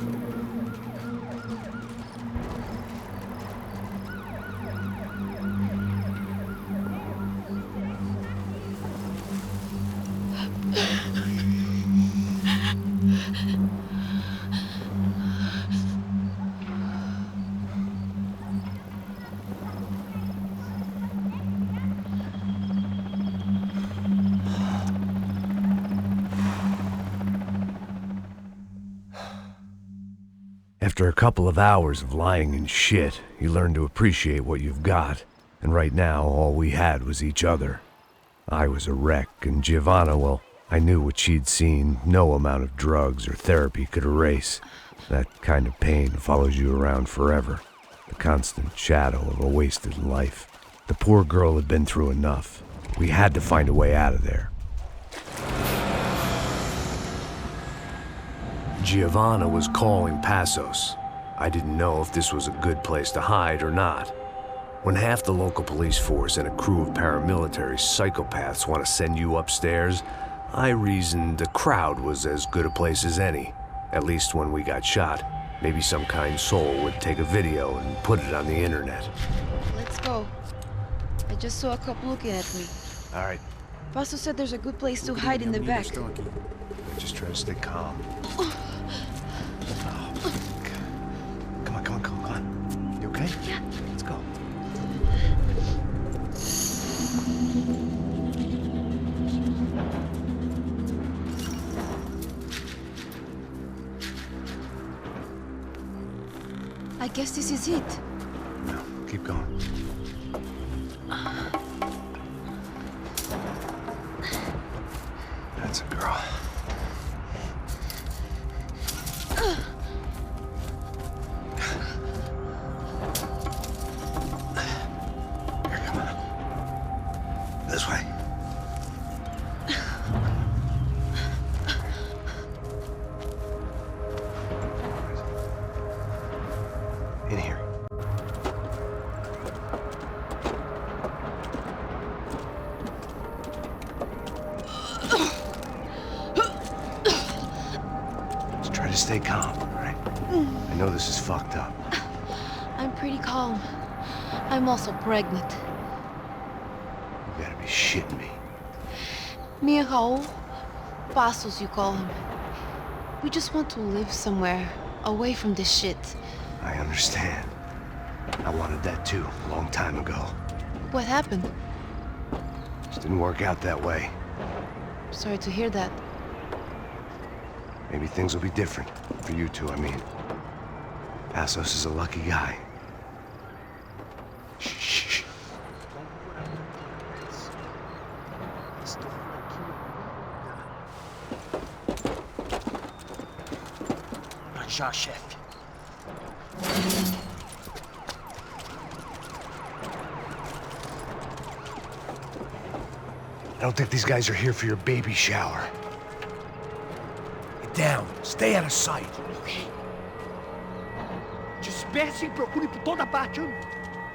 After a couple of hours of lying in shit, you learn to appreciate what you've got. And right now, all we had was each other. I was a wreck, and Giovanna, well, I knew what she'd seen no amount of drugs or therapy could erase. That kind of pain follows you around forever. The constant shadow of a wasted life. The poor girl had been through enough. We had to find a way out of there. Giovanna was calling Passos. I didn't know if this was a good place to hide or not. When half the local police force and a crew of paramilitary psychopaths want to send you upstairs, I reasoned the crowd was as good a place as any. At least when we got shot. Maybe some kind soul would take a video and put it on the internet. Let's go. I just saw a cop looking at me. All right. Paso said there's a good place to hide in the back. Just try to stay calm. Oh, come on. You okay? Yeah. Let's go. I guess this is it. No, keep going. That's a girl. Here, come on. This way. In here. Just try to stay calm, all right? I know this is fucked up. I'm pretty calm. I'm also pregnant. You gotta be shitting me. Me and Raul, Passos you call him. We just want to live somewhere, away from this shit. I understand. I wanted that too, a long time ago. What happened? Just didn't work out that way. Sorry to hear that. Maybe things will be different. For you two, I mean. Passos is a lucky guy. Shh. Já, chefe. I don't think these guys are here for your baby shower. Get down. Stay out of sight. Okay. Disperse e procure por toda parte.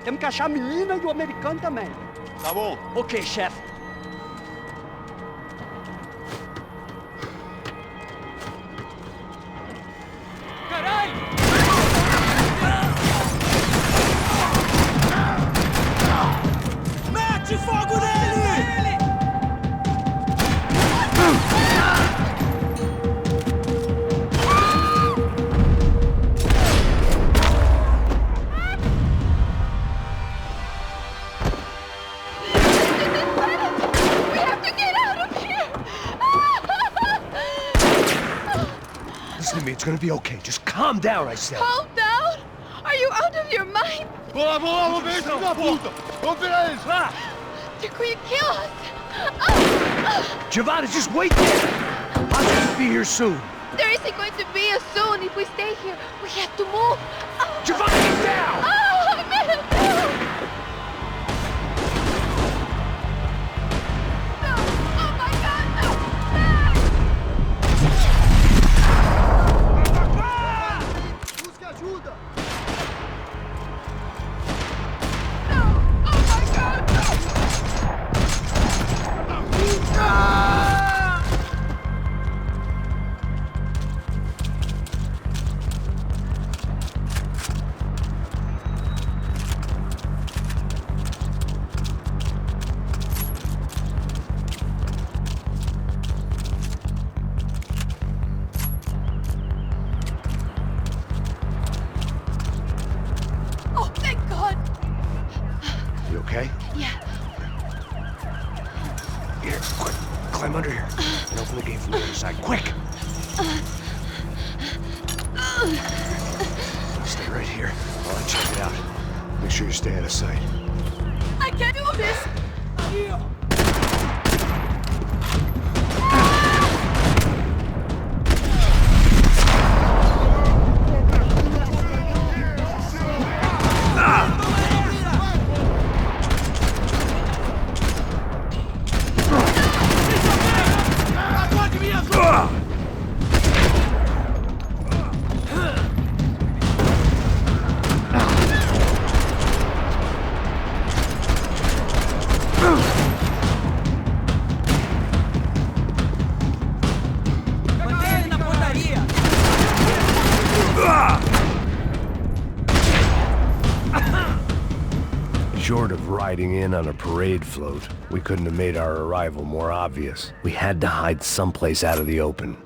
Temos que achar a menina e o americano também. Tá bom. Ok, chefe. Mete fogo nele! We have to get out of here! Listen to me, it's gonna be okay. Just calm down, I said. Calm down? Are you out of your mind? Vamos ver esse filho da puta! Vamos virar eles, lá! They're going to kill us! Giovanna, just wait there! I'll just be here soon. There isn't going to be a soon if we stay here. We have to move. Giovanna, get down! Oh, man! No! Oh my God, no! Busque ajuda! Oh, thank God! You okay? Yeah. Here, quick. Climb under here. And open the gate from the other side. Quick! Stay right here while I check it out. Make sure you stay out of sight. I can't do this! Short of riding in on a parade float, we couldn't have made our arrival more obvious. We had to hide someplace out of the open.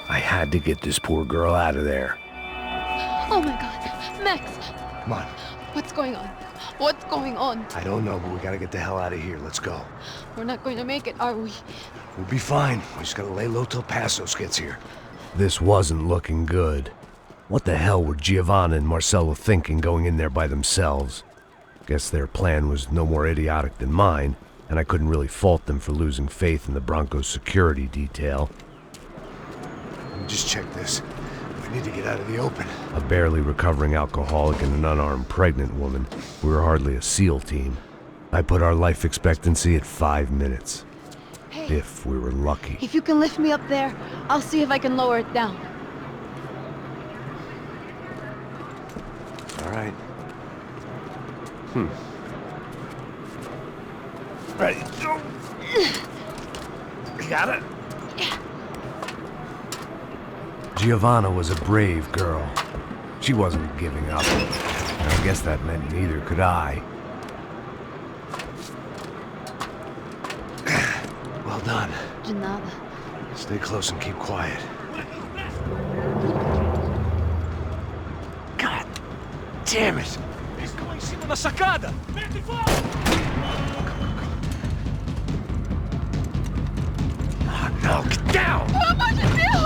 I had to get this poor girl out of there. Oh my God, Max! Come on. What's going on? What's going on? I don't know, but we gotta get the hell out of here. Let's go. We're not going to make it, are we? We'll be fine. We just gotta lay low till Passos gets here. This wasn't looking good. What the hell were Giovanna and Marcello thinking going in there by themselves? Guess their plan was no more idiotic than mine, and I couldn't really fault them for losing faith in the Broncos security detail. Just check this. We need to get out of the open. A barely recovering alcoholic and an unarmed pregnant woman. We were hardly a SEAL team. I put our life expectancy at 5 minutes. Hey, if we were lucky. If you can lift me up there, I'll see if I can lower it down. All right. Ready. Go. You got it? Giovanna was a brave girl. She wasn't giving up. And I guess that meant neither could I. Well done. De nada. Stay close and keep quiet. God damn it! Estão lá em cima da sacada! Mete fogo! Oh no, get down! Pelo amor de Deus!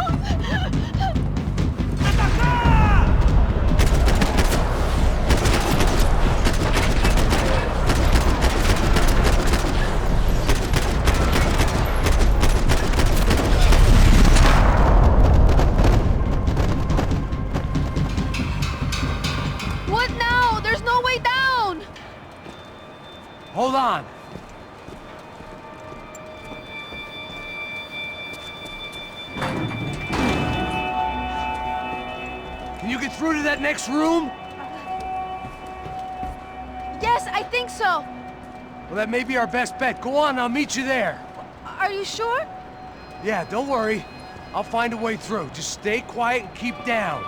What now? There's no way down! Hold on. Can you get through to that next room? Yes, I think so. Well, that may be our best bet. Go on, I'll meet you there. Are you sure? Yeah, don't worry. I'll find a way through. Just stay quiet and keep down.